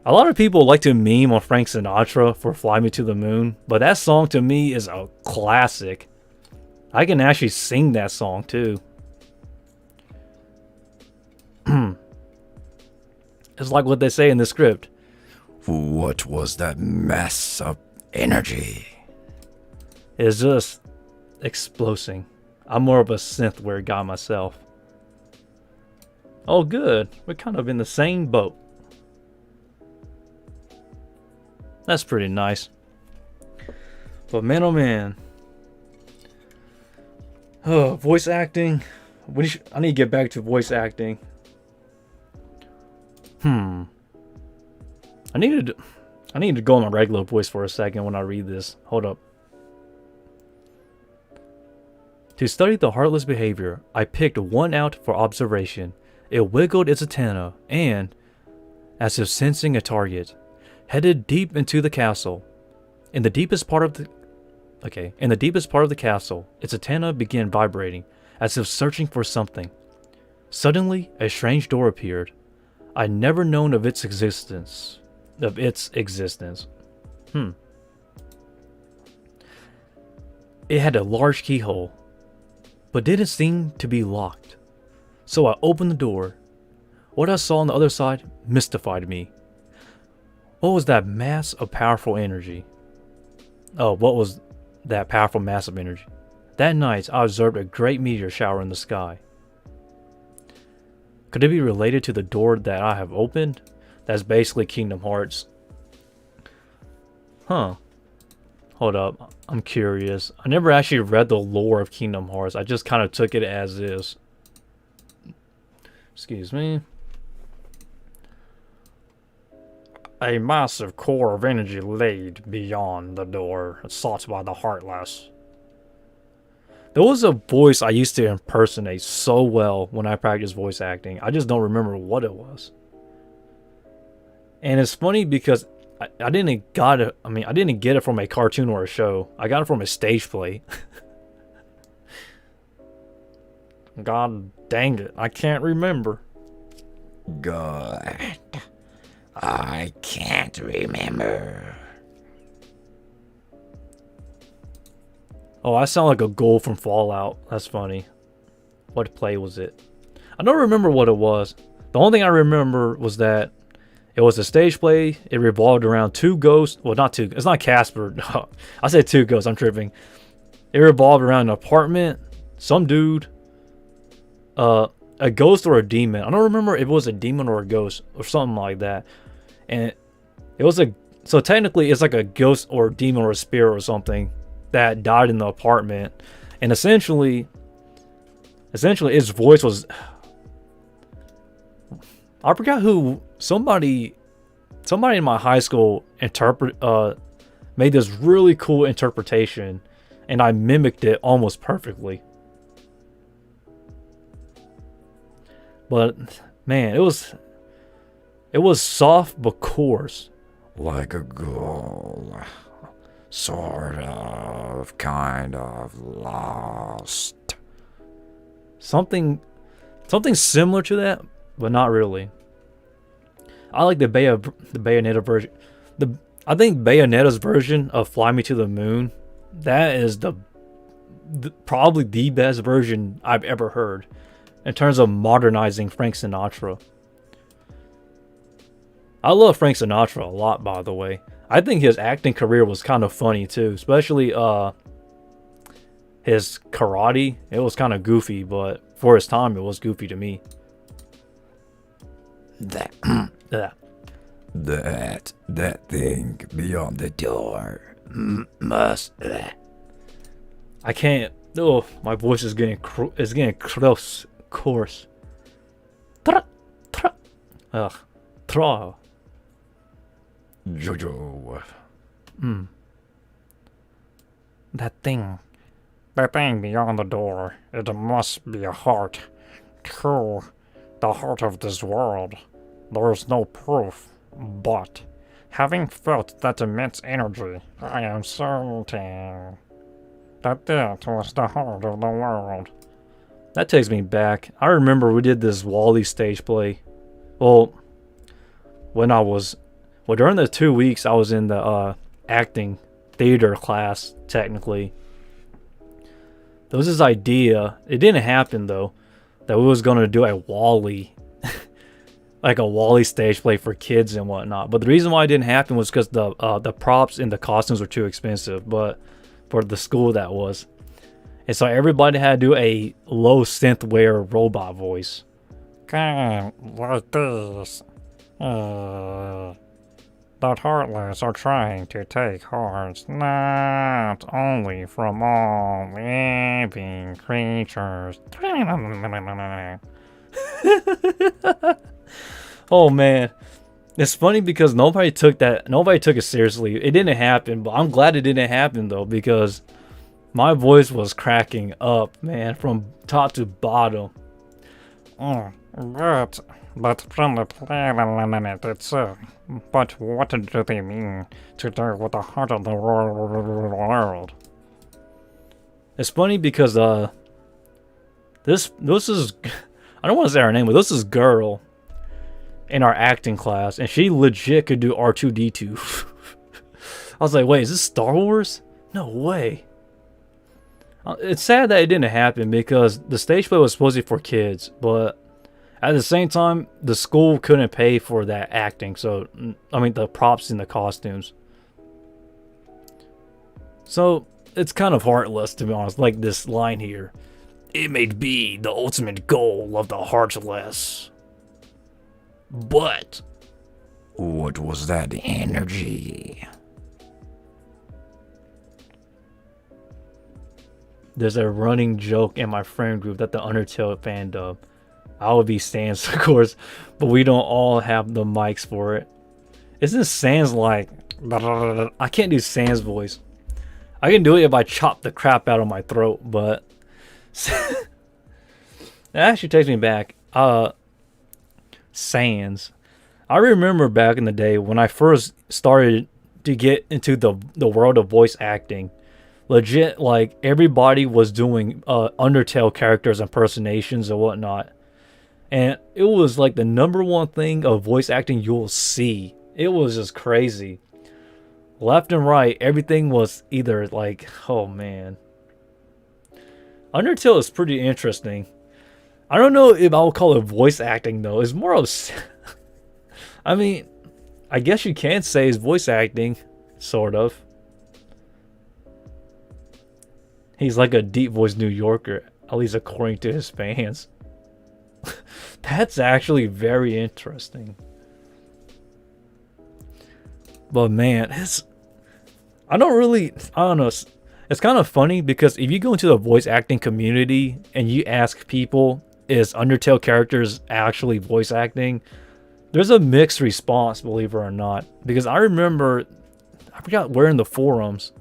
A lot of people like to meme on Frank Sinatra for Fly Me to the Moon, but that song to me is a classic. I can actually sing that song too. It's like what they say in the script. What was that mass of energy? It's just exploding. I'm more of a synthware guy myself. Oh good, we're kind of in the same boat. That's pretty nice. But man, oh man. Oh, voice acting. I need to get back to voice acting. I need to go on my regular voice for a second when I read this. Hold up. To study the heartless behavior, I picked one out for observation. It wiggled its antenna and, as if sensing a target, headed deep into the castle. In the deepest part of the castle, its antenna began vibrating, as if searching for something. Suddenly, a strange door appeared. I'd never known of its existence. It had a large keyhole, but didn't seem to be locked. So I opened the door. What I saw on the other side mystified me. What was that mass of powerful energy? Oh, what was that powerful mass of energy? That night, I observed a great meteor shower in the sky. Could it be related to the door that I have opened? That's basically Kingdom Hearts. Huh. Hold up. I'm curious. I never actually read the lore of Kingdom Hearts. I just kind of took it as is. Excuse me. A massive core of energy laid beyond the door, sought by the heartless. There was a voice I used to impersonate so well when I practiced voice acting. I just don't remember what it was. And it's funny because I didn't get it from a cartoon or a show. I got it from a stage play. God dang it, I can't remember. Good. I can't remember. Oh, I sound like a ghoul from Fallout. That's funny. What play was it? I don't remember what it was. The only thing I remember was that it was a stage play. It revolved around two ghosts. Well, not two. It's not Casper. No, I said two ghosts. I'm tripping. It revolved around an apartment. Some dude. A ghost or a demon. I don't remember if it was a demon or a ghost or something like that. And it was so technically it's like a ghost or a demon or a spirit or something that died in the apartment. And essentially its voice was, I forgot who, somebody in my high school made this really cool interpretation, and I mimicked it almost perfectly. But man, it was soft but coarse. Like a ghoul. Sort of, kind of lost. Something similar to that, but not really. I like the Bayonetta version. I think Bayonetta's version of Fly Me to the Moon, that is probably the best version I've ever heard in terms of modernizing Frank Sinatra. I love Frank Sinatra a lot, by the way. I think his acting career was kind of funny too, especially his karate. It was kind of goofy, but for his time, it was goofy to me. That Yeah. that thing beyond the door must. I can't. Oh, my voice is getting close, coarse. Ugh, tra. Jojo. That thing beyond the door. It must be a heart. True, the heart of this world. There is no proof, but having felt that immense energy, I am certain that that was the heart of the world. That takes me back. I remember we did this Wally stage play. Well, during the 2 weeks I was in the acting theater class, technically. There was this idea, it didn't happen though, that we was going to do a Wally, like a Wally stage play for kids and whatnot. But the reason why it didn't happen was because the props and the costumes were too expensive, but for the school that was. And so everybody had to do a low synthware robot voice. Kind of like this. That Heartless are trying to take hearts not only from all living creatures. Oh man. It's funny because nobody took it seriously. It didn't happen, but I'm glad it didn't happen though, because my voice was cracking up, man, from top to bottom. But from the planet itself. But what do they mean to do with the heart of the world? It's funny because this is, I don't want to say her name, but this is girl in our acting class, and she legit could do R2-D2. I was like, wait, is this Star Wars? No way. It's sad that it didn't happen because the stage play was supposed to be for kids, but at the same time, the school couldn't pay for that acting. So, I mean, the props and the costumes. So, it's kind of heartless, to be honest. Like this line here. It may be the ultimate goal of the heartless. But What was that energy? there's a running joke in my friend group that the Undertale fandom, I would be Sans, of course, but we don't all have the mics for it. Isn't Sans like... I can't do Sans voice. I can do it if I chop the crap out of my throat, but... That actually takes me back. Sans. I remember back in the day when I first started to get into the world of voice acting. Legit, like, everybody was doing Undertale characters impersonations and whatnot. And it was like the #1 thing of voice acting you'll see. It was just crazy. Left and right, everything was either like, oh man. Undertale is pretty interesting. I don't know if I would call it voice acting though. It's more of... I mean, I guess you can say it's voice acting, sort of. He's like a deep voice New Yorker, at least according to his fans. That's actually very interesting. But man, I don't know. It's kind of funny because if you go into the voice acting community and you ask people, is Undertale characters actually voice acting? There's a mixed response, believe it or not. Because I remember, I forgot where in the forums.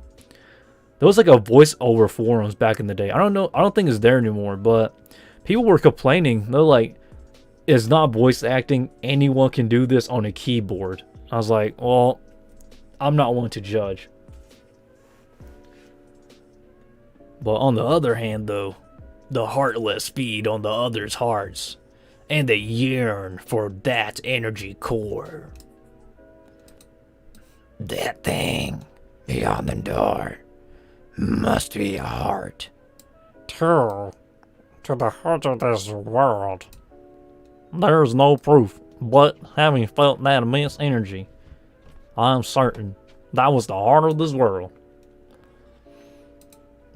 There was like a voiceover forums back in the day. I don't know. I don't think it's there anymore, but people were complaining. They're like, is not voice acting. Anyone can do this on a keyboard. I was like, well, I'm not one to judge. But on the other hand, though, the heartless feed on the others' hearts, and they yearn for that energy core. That thing beyond the door must be a heart. To the heart of this world. There's no proof, but having felt that immense energy, I'm certain that was the heart of this world.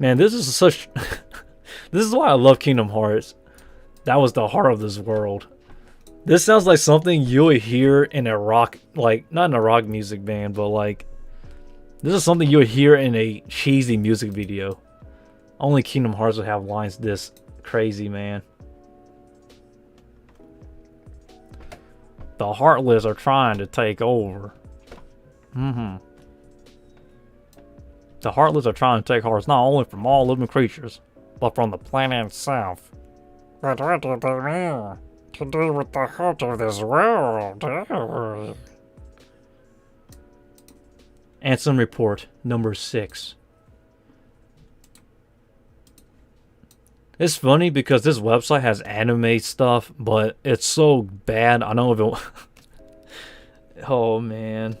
Man, this is such... This is why I love Kingdom Hearts. That was the heart of this world. This sounds like something you would hear in a rock... Like, not in a rock music band, but like... This is something you would hear in a cheesy music video. Only Kingdom Hearts would have lines this crazy, man. The Heartless are trying to take over. The Heartless are trying to take hearts not only from all living creatures, but from the planet itself. But what do they mean to do with the heart of this world? Ansem Report number 6. It's funny because this website has anime stuff, but it's so bad. I don't know if it... Oh, man.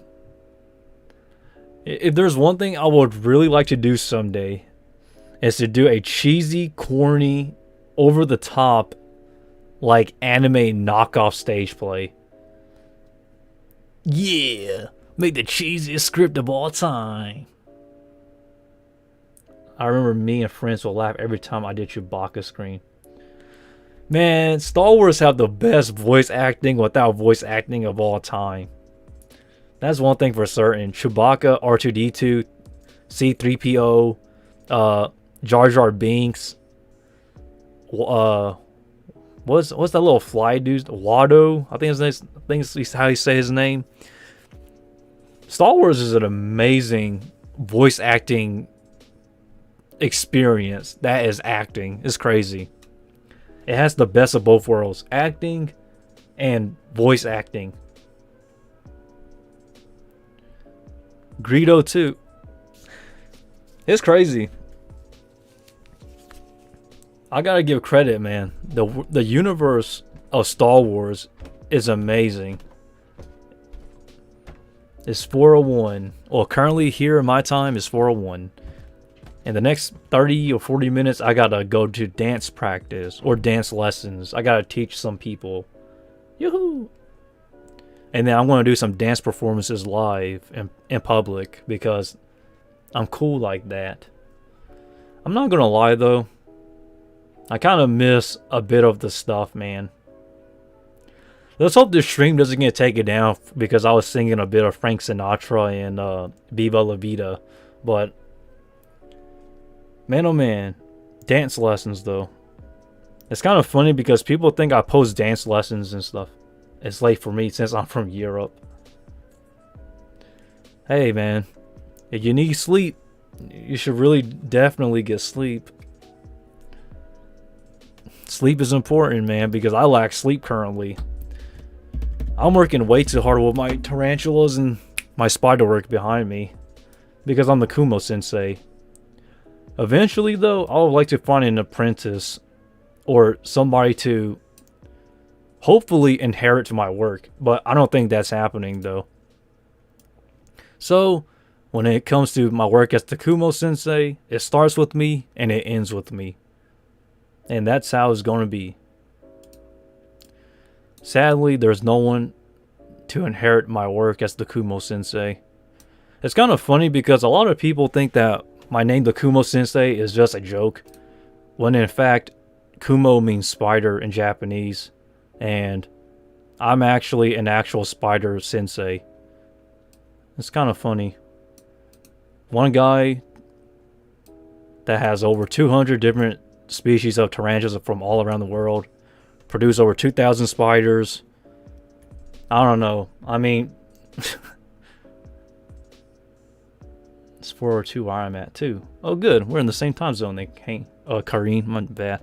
If there's one thing I would really like to do someday, is to do a cheesy, corny, over-the-top, like, anime knockoff stage play. Yeah! Make the cheesiest script of all time. I remember me and friends would laugh every time I did Chewbacca screen. Man, Star Wars have the best voice acting without voice acting of all time. That's one thing for certain. Chewbacca, R2-D2, C-3PO, Jar Jar Binks. What's that little fly dude? Watto, I think how you say his name. Star Wars is an amazing voice acting experience. That is acting. It's crazy. It has the best of both worlds, acting and voice acting. Greedo too. It's crazy. I gotta give credit, man. The universe of Star Wars is amazing. It's 4:01. Well, currently here in my time is 4:01. In the next 30 or 40 minutes, I gotta go to dance practice or dance lessons. I gotta teach some people. Yoo-hoo! And then I'm gonna do some dance performances live in public because I'm cool like that. I'm not gonna lie though. I kind of miss a bit of the stuff, man. Let's hope this stream doesn't get taken down because I was singing a bit of Frank Sinatra and Viva La Vida. But, man oh man, dance lessons though. It's kind of funny because people think I post dance lessons and stuff. It's late for me since I'm from Europe. Hey man, if you need sleep, you should really definitely get sleep. Sleep is important, man, because I lack sleep currently. I'm working way too hard with my tarantulas and my spider work behind me because I'm the Kumo Sensei. Eventually, though, I would like to find an apprentice or somebody to hopefully inherit my work, but I don't think that's happening, though. So, when it comes to my work as the Kumo Sensei, it starts with me and it ends with me. And that's how it's going to be. Sadly, there's no one to inherit my work as the Kumo Sensei. It's kind of funny because a lot of people think that my name, the Kumo Sensei, is just a joke. When in fact, Kumo means spider in Japanese. And I'm actually an actual spider sensei. It's kind of funny. One guy that has over 200 different species of tarantulas from all around the world. Produce over 2,000 spiders. I don't know. I mean, it's 4:02 where I'm at too. Oh, good. We're in the same time zone. They can't. Kareen, my bad.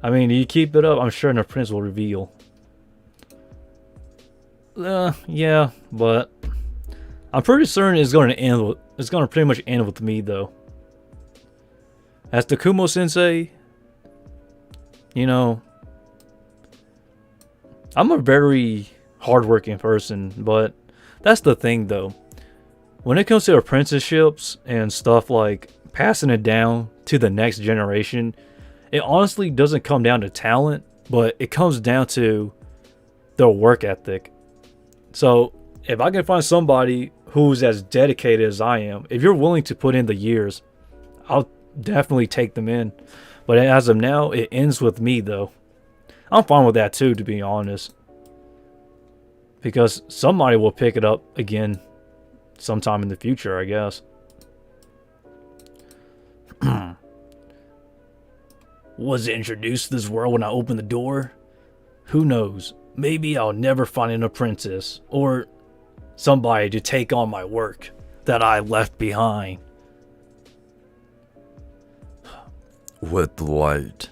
I mean, you keep it up, I'm sure the prince will reveal. Yeah, but I'm pretty certain it's going to end with, it's going to pretty much end with me though. As the Kumo Sensei, you know, I'm a very hardworking person, but that's the thing though. When it comes to apprenticeships and stuff like passing it down to the next generation, it honestly doesn't come down to talent, but it comes down to their work ethic. So if I can find somebody who's as dedicated as I am, if you're willing to put in the years, I'll definitely take them in. But as of now, it ends with me though. I'm fine with that too, to be honest. Because somebody will pick it up again sometime in the future, I guess. Was it introduced to this world when I opened the door? Who knows? Maybe I'll never find an apprentice or somebody to take on my work that I left behind. With light.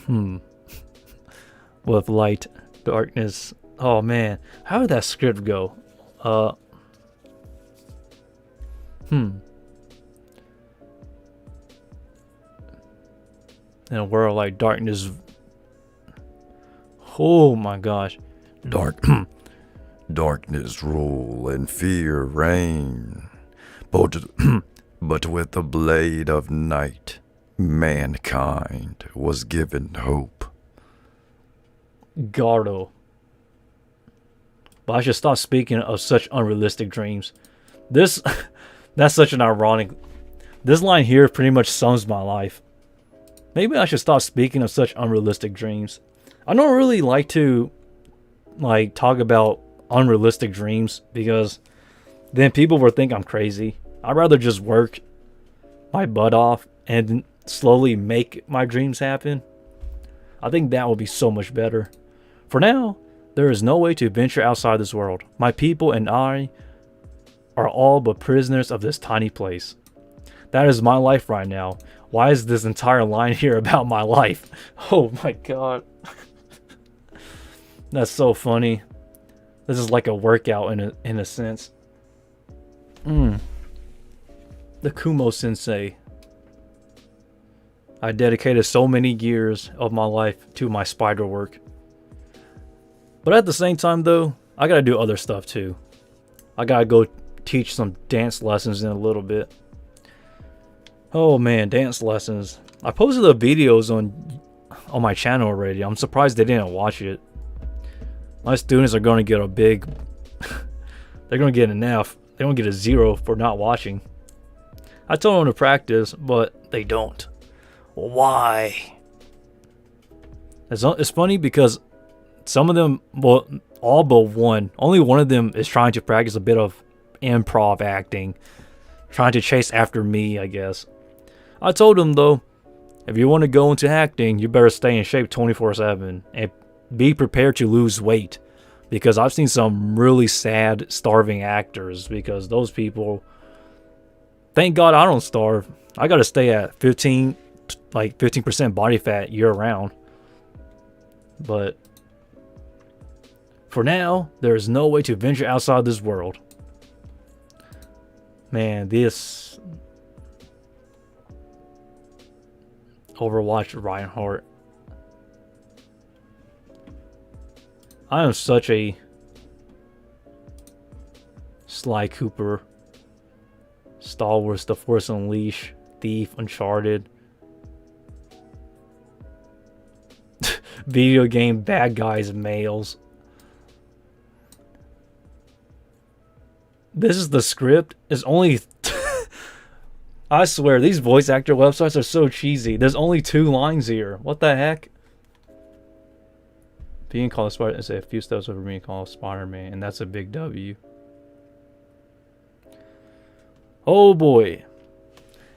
With light, darkness. Oh man, how did that script go? In a world like darkness. Oh my gosh. Darkness rule and fear reign. But with the blade of night, mankind was given hope. Gardo. But I should stop speaking of such unrealistic dreams. This, that's such an ironic. This line here pretty much sums my life. Maybe I should stop speaking of such unrealistic dreams. I don't really like to talk about unrealistic dreams because then people will think I'm crazy. I'd rather just work my butt off and slowly make my dreams happen. I think that would be so much better. For now, there is no way to venture outside this world. My people and I are all but prisoners of this tiny place. That is my life right now. Why is this entire line here about my life? Oh my god. That's so funny. This is like a workout in a sense. The Kumo Sensei. I dedicated so many years of my life to my spider work. But at the same time though, I gotta do other stuff too. I gotta go teach some dance lessons in a little bit. Oh man, dance lessons. I posted the videos on my channel already. I'm surprised they didn't watch it. My students are going to get a big... they're going to get an F. They don't get a 0 for not watching. I told them to practice, but they don't. Why? It's funny because some of them, well, all but one, only one of them is trying to practice a bit of improv acting. Trying to chase after me, I guess. I told them though, if you want to go into acting, you better stay in shape 24/7 and be prepared to lose weight. Because I've seen some really sad, starving actors because those people, thank God I don't starve. I gotta stay at 15% body fat year round. But for now, there is no way to venture outside this world. Man, this Overwatch Reinhardt. I am such a Sly Cooper, Star Wars, The Force Unleashed, Thief, Uncharted, video game bad guys, males. This is the script. It's only... I swear, these voice actor websites are so cheesy. There's only 2 lines here. What the heck? Being called Spider... It's a few steps over being called Spider-Man. And that's a big W. Oh boy.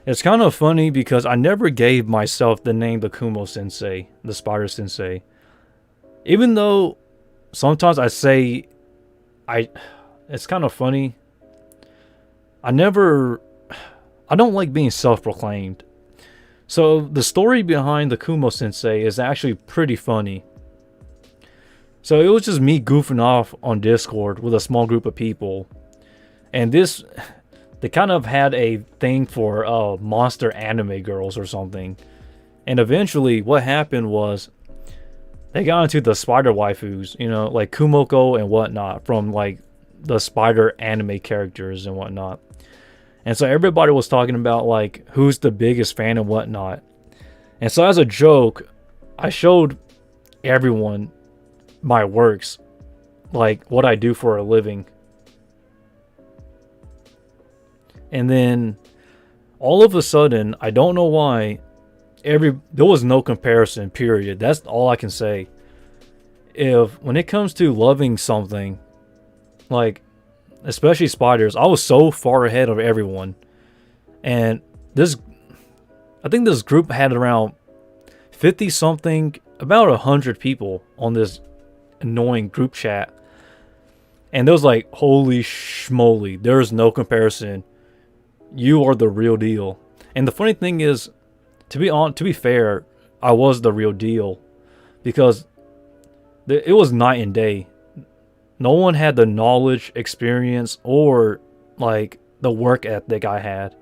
It's kind of funny because I never gave myself the name the Kumo Sensei. The Spider Sensei. Even though sometimes I say... It's kind of funny. I don't like being self-proclaimed. So the story behind the Kumo Sensei is actually pretty funny. So it was just me goofing off on Discord with a small group of people. And they kind of had a thing for monster anime girls or something. And eventually what happened was they got into the spider waifus, you know, like Kumoko and whatnot, from like the spider anime characters and whatnot. And so everybody was talking about like who's the biggest fan and whatnot. And so as a joke, I showed everyone my works, like what I do for a living. And then all of a sudden, I don't know why, there was no comparison, period. That's all I can say. When it comes to loving something, like especially spiders, I was so far ahead of everyone. And I think this group had around 50 something, about 100 people on this annoying group chat. And there was like, holy schmoly, there is no comparison. You are the real deal. And the funny thing is, to be fair, I was the real deal, because it was night and day. No one had the knowledge, experience, or like the work ethic I had.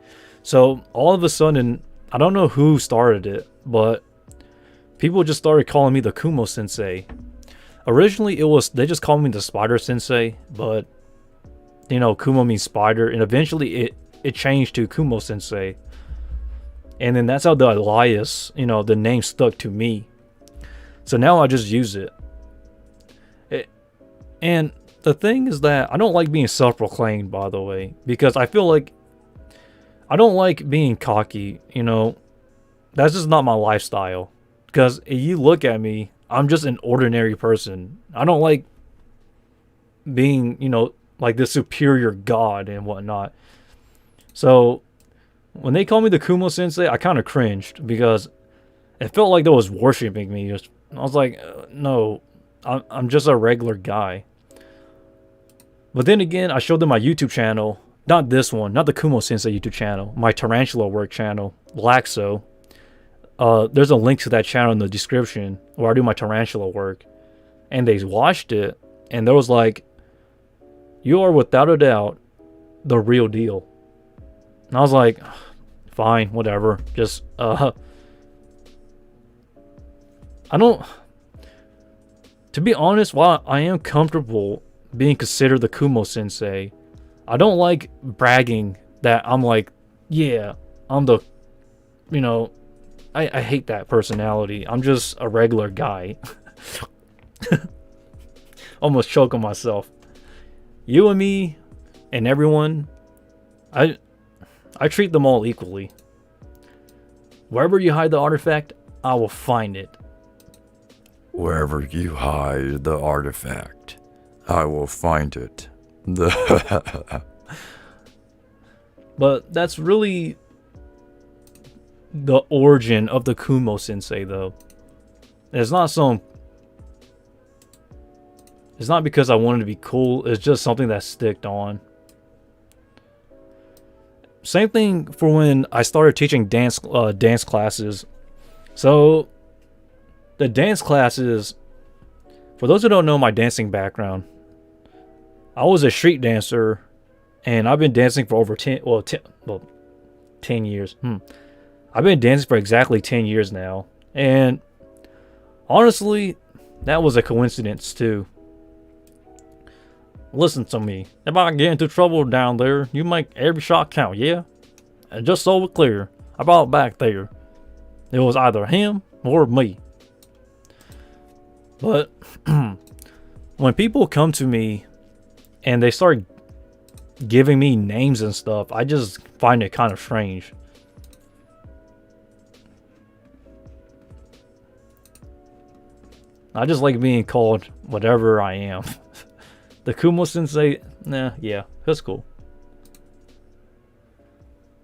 So all of a sudden, I don't know who started it, but people just started calling me the Kumo Sensei. Originally, they just called me the Spider Sensei, but you know, Kumo means spider, and eventually it changed to Kumo Sensei. And then that's how the alias, you know, the name stuck to me. So now I just use it. And the thing is that I don't like being self-proclaimed, by the way, because I feel like I don't like being cocky, you know. That's just not my lifestyle. Because if you look at me, I'm just an ordinary person. I don't like being, you know, like the superior god and whatnot. So when they called me the Kumo Sensei, I kind of cringed because it felt like they was worshiping me. I was like, no, I'm just a regular guy. But then again, I showed them my YouTube channel. Not this one, not the Kumo Sensei YouTube channel. My Tarantula work channel, Laxo. There's a link to that channel in the description where I do my Tarantula work. And they watched it, and there was like, you are without a doubt the real deal. And I was like, fine, whatever. Just, I don't... To be honest, while I am comfortable being considered the Kumo Sensei, I don't like bragging that I'm like, yeah, I'm the, you know, I hate that personality. I'm just a regular guy. Almost choking myself. You and me and everyone, I treat them all equally. Wherever you hide the artifact, I will find it. Wherever you hide the artifact, I will find it. But that's really the origin of the Kumo Sensei, though. It's not because I wanted to be cool. It's just something that sticked on. Same thing for when I started teaching dance classes. So the dance classes, for those who don't know my dancing background, I was a street dancer, and I've been dancing for over 10 years. I've been dancing for exactly 10 years now. And honestly, that was a coincidence too. Listen to me. If I get into trouble down there, you make every shot count, yeah? And just so we're clear, about back there, it was either him or me. But when people come to me and they start giving me names and stuff, I just find it kind of strange. I just like being called whatever I am. The Kumo Sensei, nah, yeah, that's cool.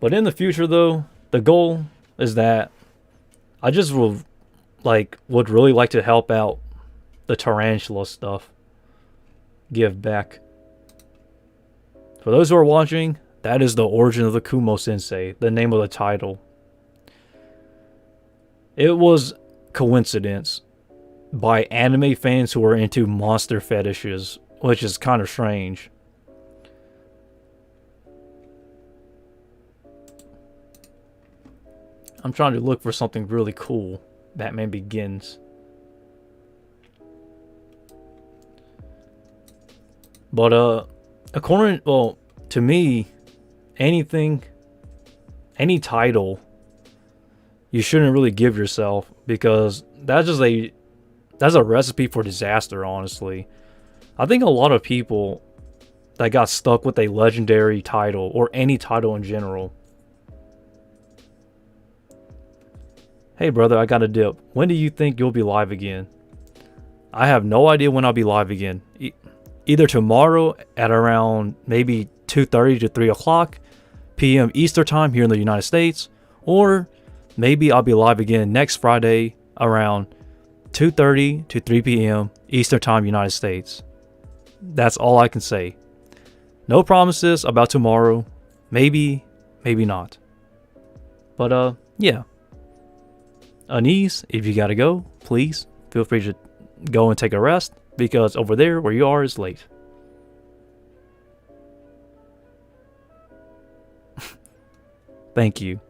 But in the future, though, the goal is that I just would really like to help out the Tarantula stuff. Give back. For those who are watching, that is the origin of the Kumo Sensei, the name of the title. It was coincidence by anime fans who are into monster fetishes, which is kind of strange. I'm trying to look for something really cool. Batman Begins. But according, well, to me, anything, any title, you shouldn't really give yourself, because that's a recipe for disaster, honestly. I think a lot of people that got stuck with a legendary title, or any title in general. Hey brother, I got a dip. When do you think you'll be live again? I have no idea when I'll be live again. Either tomorrow at around maybe 2:30 to 3 o'clock p.m. Eastern time here in the United States, or maybe I'll be live again next Friday around 2:30 to 3 p.m. Eastern time United States. That's all I can say. No promises about tomorrow. Maybe, maybe not. But yeah. Anise, if you gotta go, please feel free to go and take a rest, because over there where you are is late. Thank you.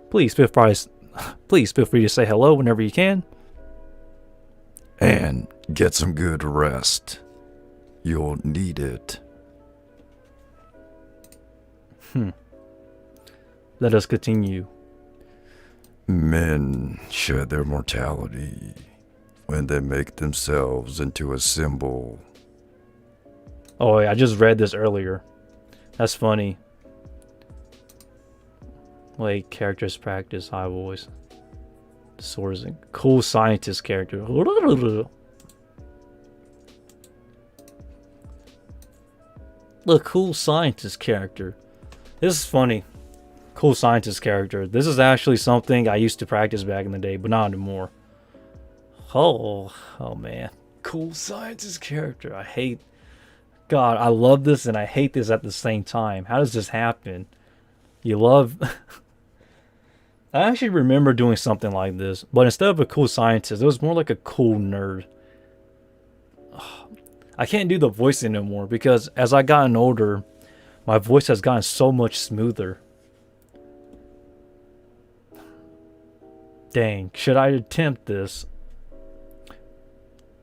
Please feel free to say hello whenever you can. And get some good rest. You'll need it. Let us continue. Men shed their mortality when they make themselves into a symbol. Oh, yeah, I just read this earlier. That's funny. Like, characters practice high voice. Sourcing. Cool scientist character. The cool scientist character. This is funny. Cool scientist character. This is actually something I used to practice back in the day, but not anymore. Oh man. Cool scientist character. God, I love this and I hate this at the same time. How does this happen? You love... I actually remember doing something like this, but instead of a cool scientist, it was more like a cool nerd. I can't do the voice anymore because as I gotten older, my voice has gotten so much smoother. Dang, should I attempt this?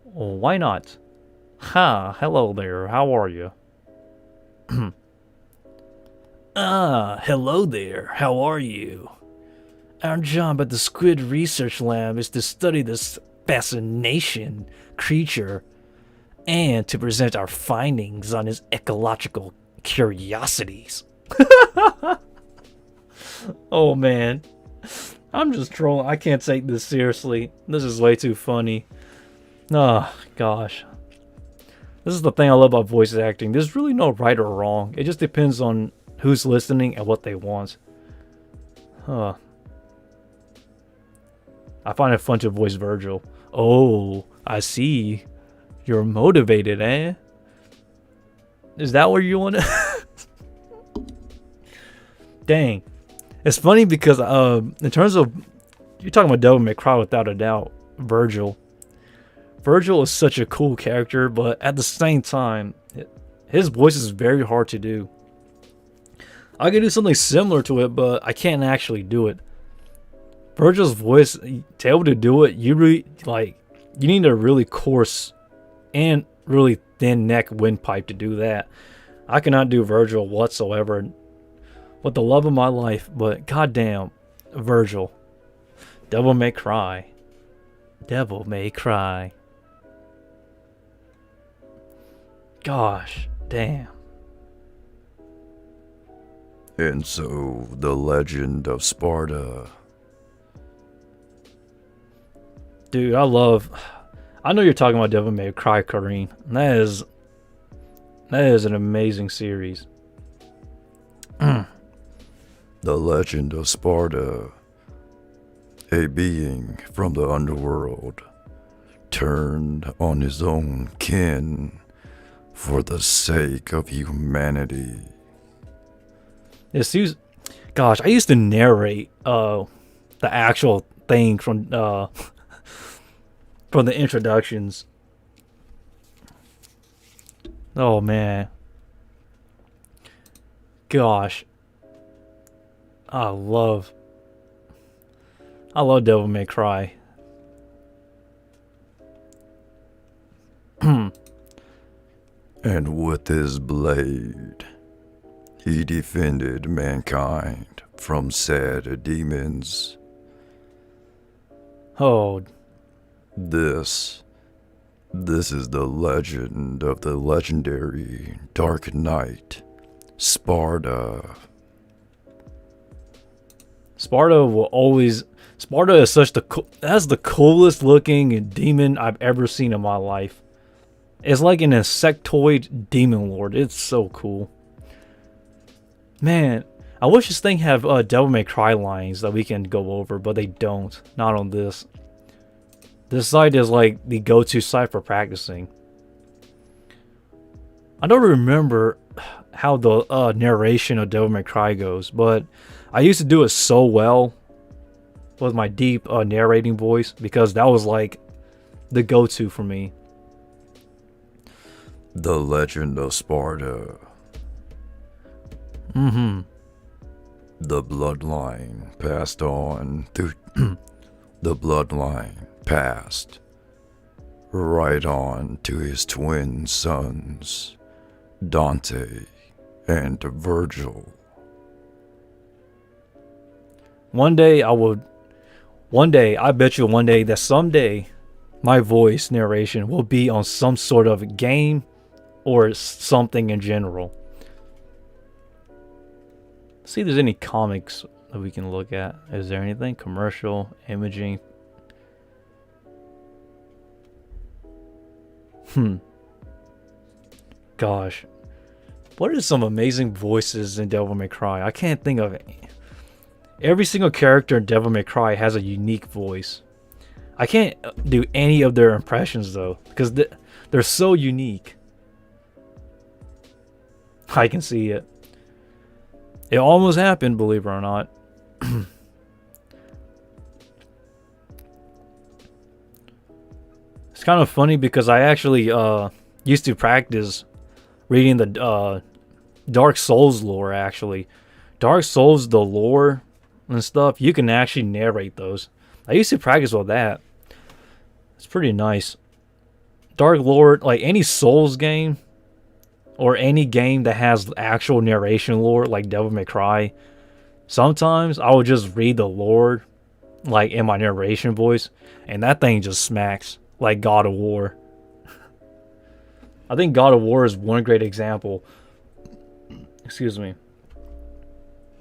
Well, why not? Hello there, how are you? Hello there, how are you? Our job at the Squid Research Lab is to study this fascination creature and to present our findings on his ecological curiosities. Oh man, I'm just trolling. I can't take this seriously. This is way too funny. Oh gosh. This is the thing I love about voice acting. There's really no right or wrong. It just depends on who's listening and what they want. I find it fun to voice Virgil. Oh, I see. You're motivated, eh? Is that where you want to? Dang. It's funny because in terms of... You're talking about Devil May Cry without a doubt. Virgil. Virgil is such a cool character, but at the same time, his voice is very hard to do. I can do something similar to it, but I can't actually do it. Virgil's voice, to be able to do it, you need a really coarse and really thin neck windpipe to do that. I cannot do Virgil whatsoever, with the love of my life, but goddamn, Virgil. Devil May Cry. Devil May Cry. Gosh, damn. And so, the legend of Sparta. Dude, I know you're talking about Devil May Cry, Kareem. That is an amazing series. The legend of Sparta. A being from the underworld turned on his own kin for the sake of humanity. Gosh, I used to narrate the actual thing from the introductions. Oh man. Gosh. I love Devil May Cry. And with his blade, he defended mankind from sad demons. Oh, This is the legend of the legendary Dark Knight, Sparta. Sparta is such that's the coolest looking demon I've ever seen in my life. It's like an insectoid demon lord. It's so cool. Man, I wish this thing have Devil May Cry lines that we can go over, but they don't. Not on this. This site is like the go-to site for practicing. I don't remember how the narration of Devil May Cry goes, but I used to do it so well with my deep narrating voice because that was like the go-to for me. The legend of Sparta. Mm-hmm. The bloodline passed on through the bloodline passed right on to his twin sons, Dante and Virgil. I bet you one day that someday my voice narration will be on some sort of game or something in general. See if there's any comics that we can look at. Is there anything? Commercial, imaging. Gosh. What are some amazing voices in Devil May Cry? I can't think of it. Every single character in Devil May Cry has a unique voice. I can't do any of their impressions though, because they're so unique. I can see it. It almost happened, believe it or not. It's kind of funny because I actually used to practice reading the Dark Souls lore, actually. Dark Souls, the lore and stuff, you can actually narrate those. I used to practice with that. It's pretty nice. Dark lore, like any Souls game, or any game that has actual narration lore, like Devil May Cry, sometimes I would just read the lore, like in my narration voice, and that thing just smacks, like God of War. I think God of War is one great example. Excuse me.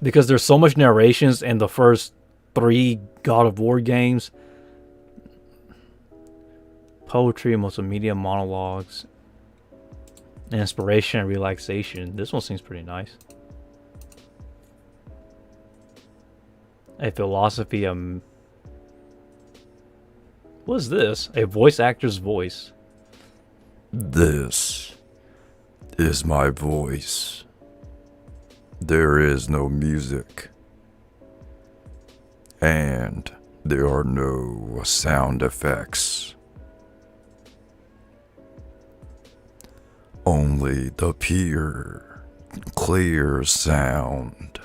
Because there's so much narrations in the first 3 God of War games. Poetry, multimedia, monologues, inspiration and relaxation. This one seems pretty nice. A philosophy of... What is this? A voice actor's voice. This is my voice. There is no music. And there are no sound effects. Only the pure, clear sound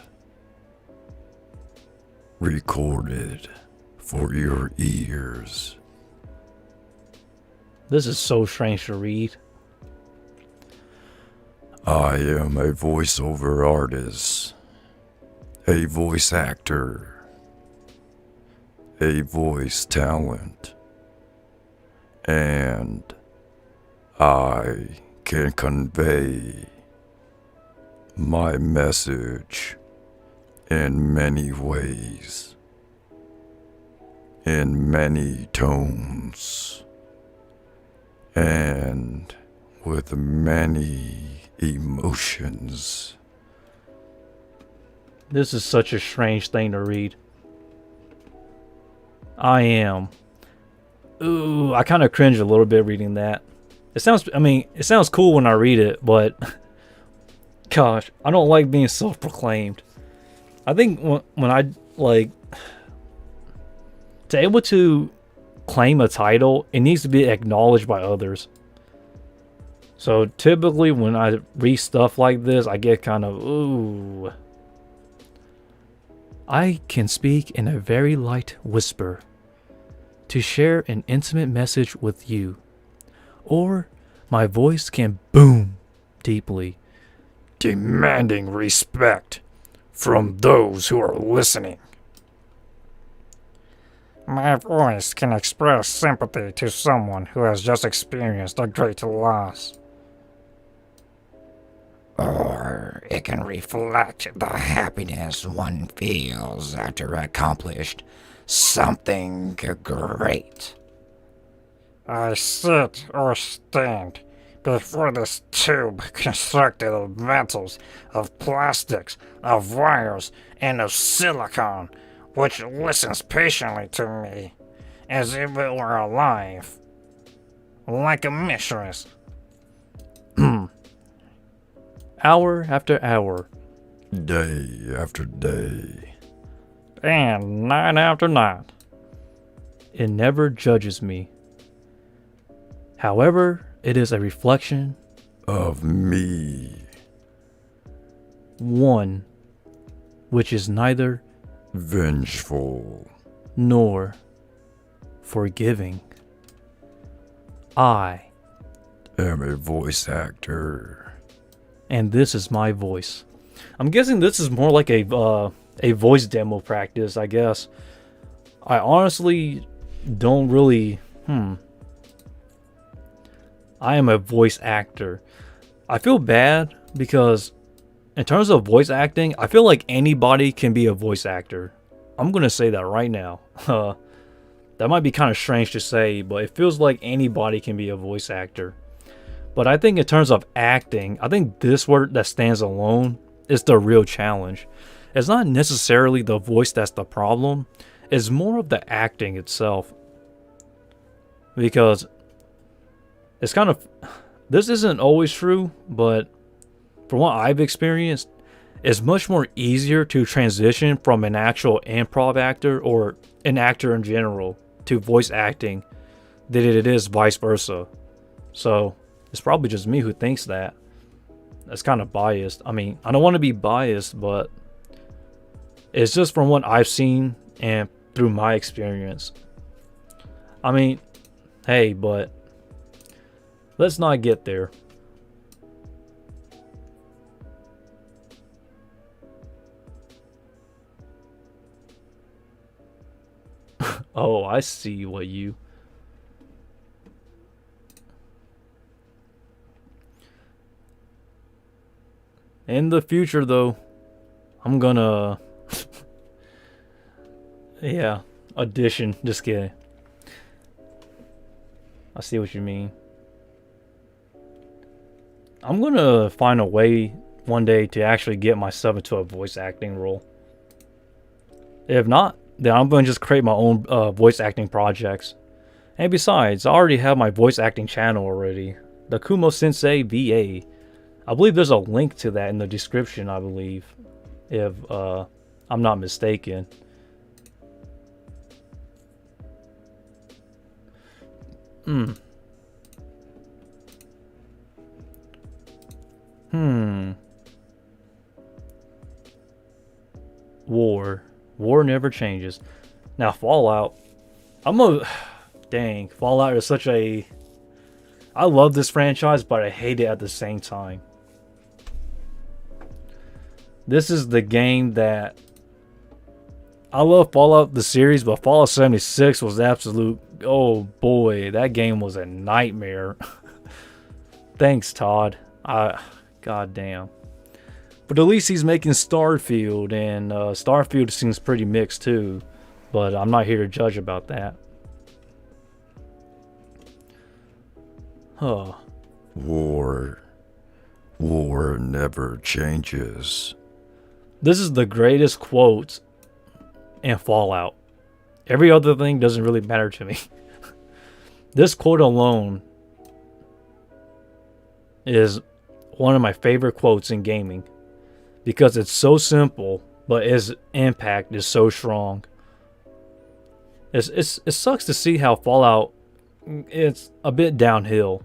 recorded for your ears. This is so strange to read. I am a voiceover artist, a voice actor, a voice talent, and I can convey my message in many ways, in many tones, and with many emotions. This is such a strange thing to read. I am. Ooh, I kind of cringe a little bit reading that. It sounds cool when I read it, but gosh, I don't like being self-proclaimed. I think when I like To able to claim a title, it needs to be acknowledged by others. So typically when I read stuff like this, I get kind of, ooh. I can speak in a very light whisper to share an intimate message with you. Or my voice can boom deeply, demanding respect from those who are listening. My voice can express sympathy to someone who has just experienced a great loss. Or it can reflect the happiness one feels after accomplished something great. I sit or stand before this tube constructed of metals, of plastics, of wires, and of silicon, which listens patiently to me, as if it were alive, like a mistress. hour after hour, Day after day. And night after night. it never judges me. However, it is a reflection, Of me. one, which is neither Vengeful. nor forgiving. I, Am a voice actor. and this is my voice. I'm guessing this is more like a voice demo practice, I guess. I honestly don't really, I am a voice actor. I feel bad because in terms of voice acting, I feel like anybody can be a voice actor. I'm going to say that right now. That might be kind of strange to say, but it feels like anybody can be a voice actor. But I think in terms of acting, I think this word that stands alone is the real challenge. It's not necessarily the voice that's the problem. It's more of the acting itself. Because it's kind of, this isn't always true, but from what I've experienced, it's much more easier to transition from an actual improv actor or an actor in general to voice acting than it is vice versa. So it's probably just me who thinks that. That's kind of biased. I mean, I don't want to be biased, but it's just from what I've seen and through my experience. I mean, hey, but let's not get there. Oh, I see what you... In the future, though, I'm gonna... yeah, audition. Just kidding. I see what you mean. I'm gonna find a way one day to actually get myself into a voice acting role. If not, then I'm gonna just create my own voice acting projects. And besides, I already have my voice acting channel already. The Kumo Sensei VA. I believe there's a link to that in the description, I believe. If I'm not mistaken. War never changes. Now Fallout. Dang, Fallout is such a... I love this franchise, but I hate it at the same time. This is the game that... I love Fallout the series, but Fallout 76 was absolute... Oh boy, that game was a nightmare. Thanks, Todd. God damn. But at least he's making Starfield, and Starfield seems pretty mixed too. But I'm not here to judge about that. Huh. War never changes. This is the greatest quote in Fallout. Every other thing doesn't really matter to me. This quote alone is one of my favorite quotes in gaming. Because it's so simple, but its impact is so strong. It sucks to see how Fallout it's a bit downhill.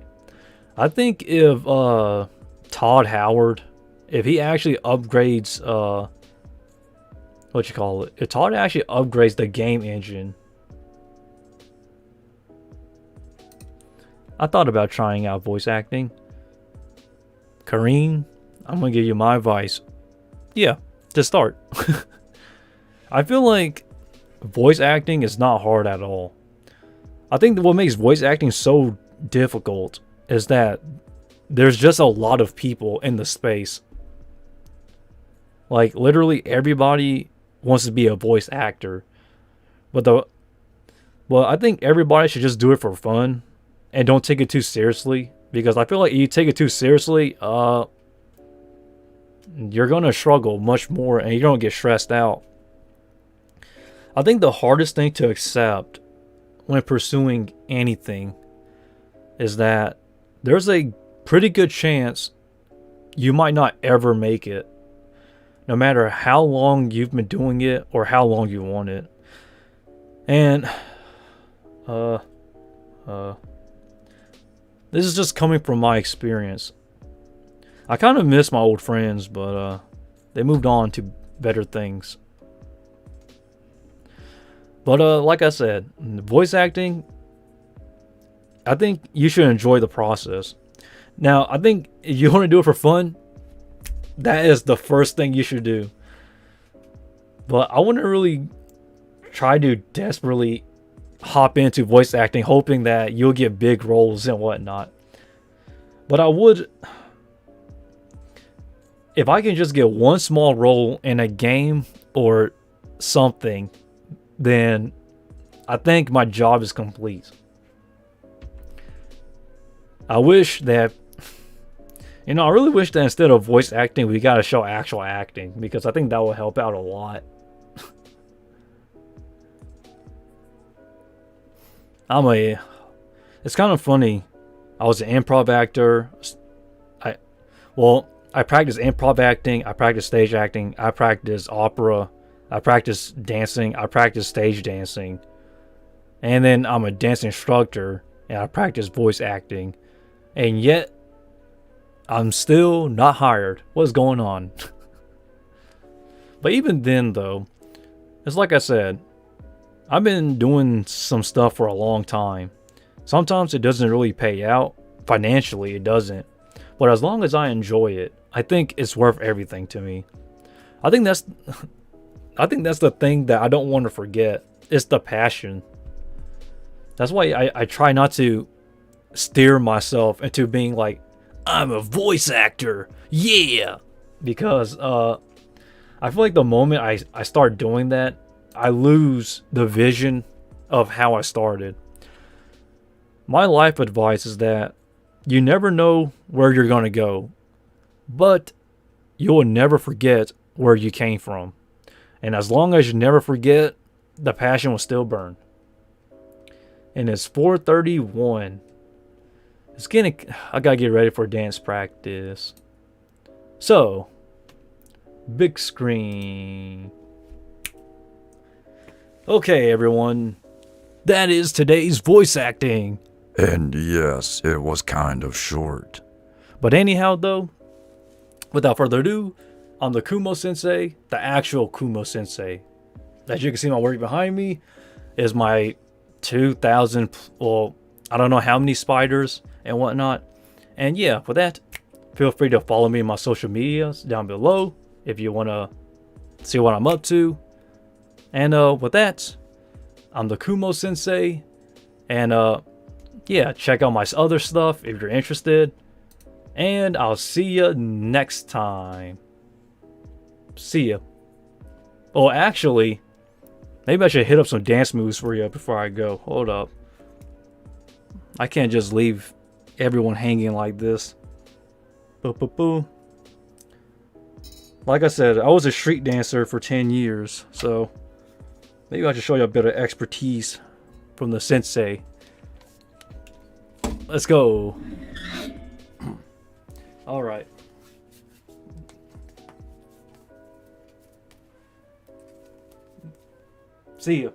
I think if Todd Howard, if he actually upgrades what you call it, if Todd actually upgrades the game engine, I thought about trying out voice acting. Kareem, I'm gonna give you my advice. Yeah, to start. I feel like voice acting is not hard at all. I think what makes voice acting so difficult is that there's just a lot of people in the space. Like literally everybody wants to be a voice actor. But I think everybody should just do it for fun and don't take it too seriously, because I feel like if you take it too seriously, you're going to struggle much more and you're going to get stressed out. I think the hardest thing to accept when pursuing anything is that there's a pretty good chance you might not ever make it, no matter how long you've been doing it or how long you want it. And this is just coming from my experience. I kind of miss my old friends, but they moved on to better things. But like I said, voice acting, I think you should enjoy the process. Now, I think if you want to do it for fun, that is the first thing you should do. But I wouldn't really try to desperately hop into voice acting hoping that you'll get big roles and whatnot. But I would, if I can just get one small role in a game or something, then I think my job is complete. I wish that, I really wish that instead of voice acting, we gotta show actual acting, because I think that will help out a lot. It's kind of funny. I was an improv actor. I practiced improv acting, I practiced stage acting, I practiced opera, I practiced dancing, I practiced stage dancing. And then I'm a dance instructor and I practice voice acting. And yet, I'm still not hired. What's going on? But even then, though, it's like I said, I've been doing some stuff for a long time. Sometimes it doesn't really pay out. Financially, it doesn't. But as long as I enjoy it, I think it's worth everything to me. I think that's the thing that I don't want to forget. It's the passion. That's why I try not to steer myself into being like, I'm a voice actor, yeah, because I feel like the moment I start doing that, I lose the vision of how I started. My life advice is that you never know where you're going to go, but you will never forget where you came from. And as long as you never forget, the passion will still burn. And it's 4:31. I gotta get ready for dance practice. So, big screen. Okay, everyone. That is today's voice acting. And yes, it was kind of short. But anyhow, though, without further ado, I'm the Kumo Sensei, the actual Kumo Sensei. As you can see, my work behind me is my 2,000, well, I don't know how many spiders and whatnot. And yeah, with that, feel free to follow me on my social medias down below if you want to see what I'm up to. And with that, I'm the Kumo Sensei. And yeah, check out my other stuff if you're interested. And I'll see you next time. See ya. Oh, actually, maybe I should hit up some dance moves for you before I go. Hold up. I can't just leave everyone hanging like this. Boo. Like I said, I was a street dancer for 10 years, so maybe I should show you a bit of expertise from the sensei. Let's go. All right. See you.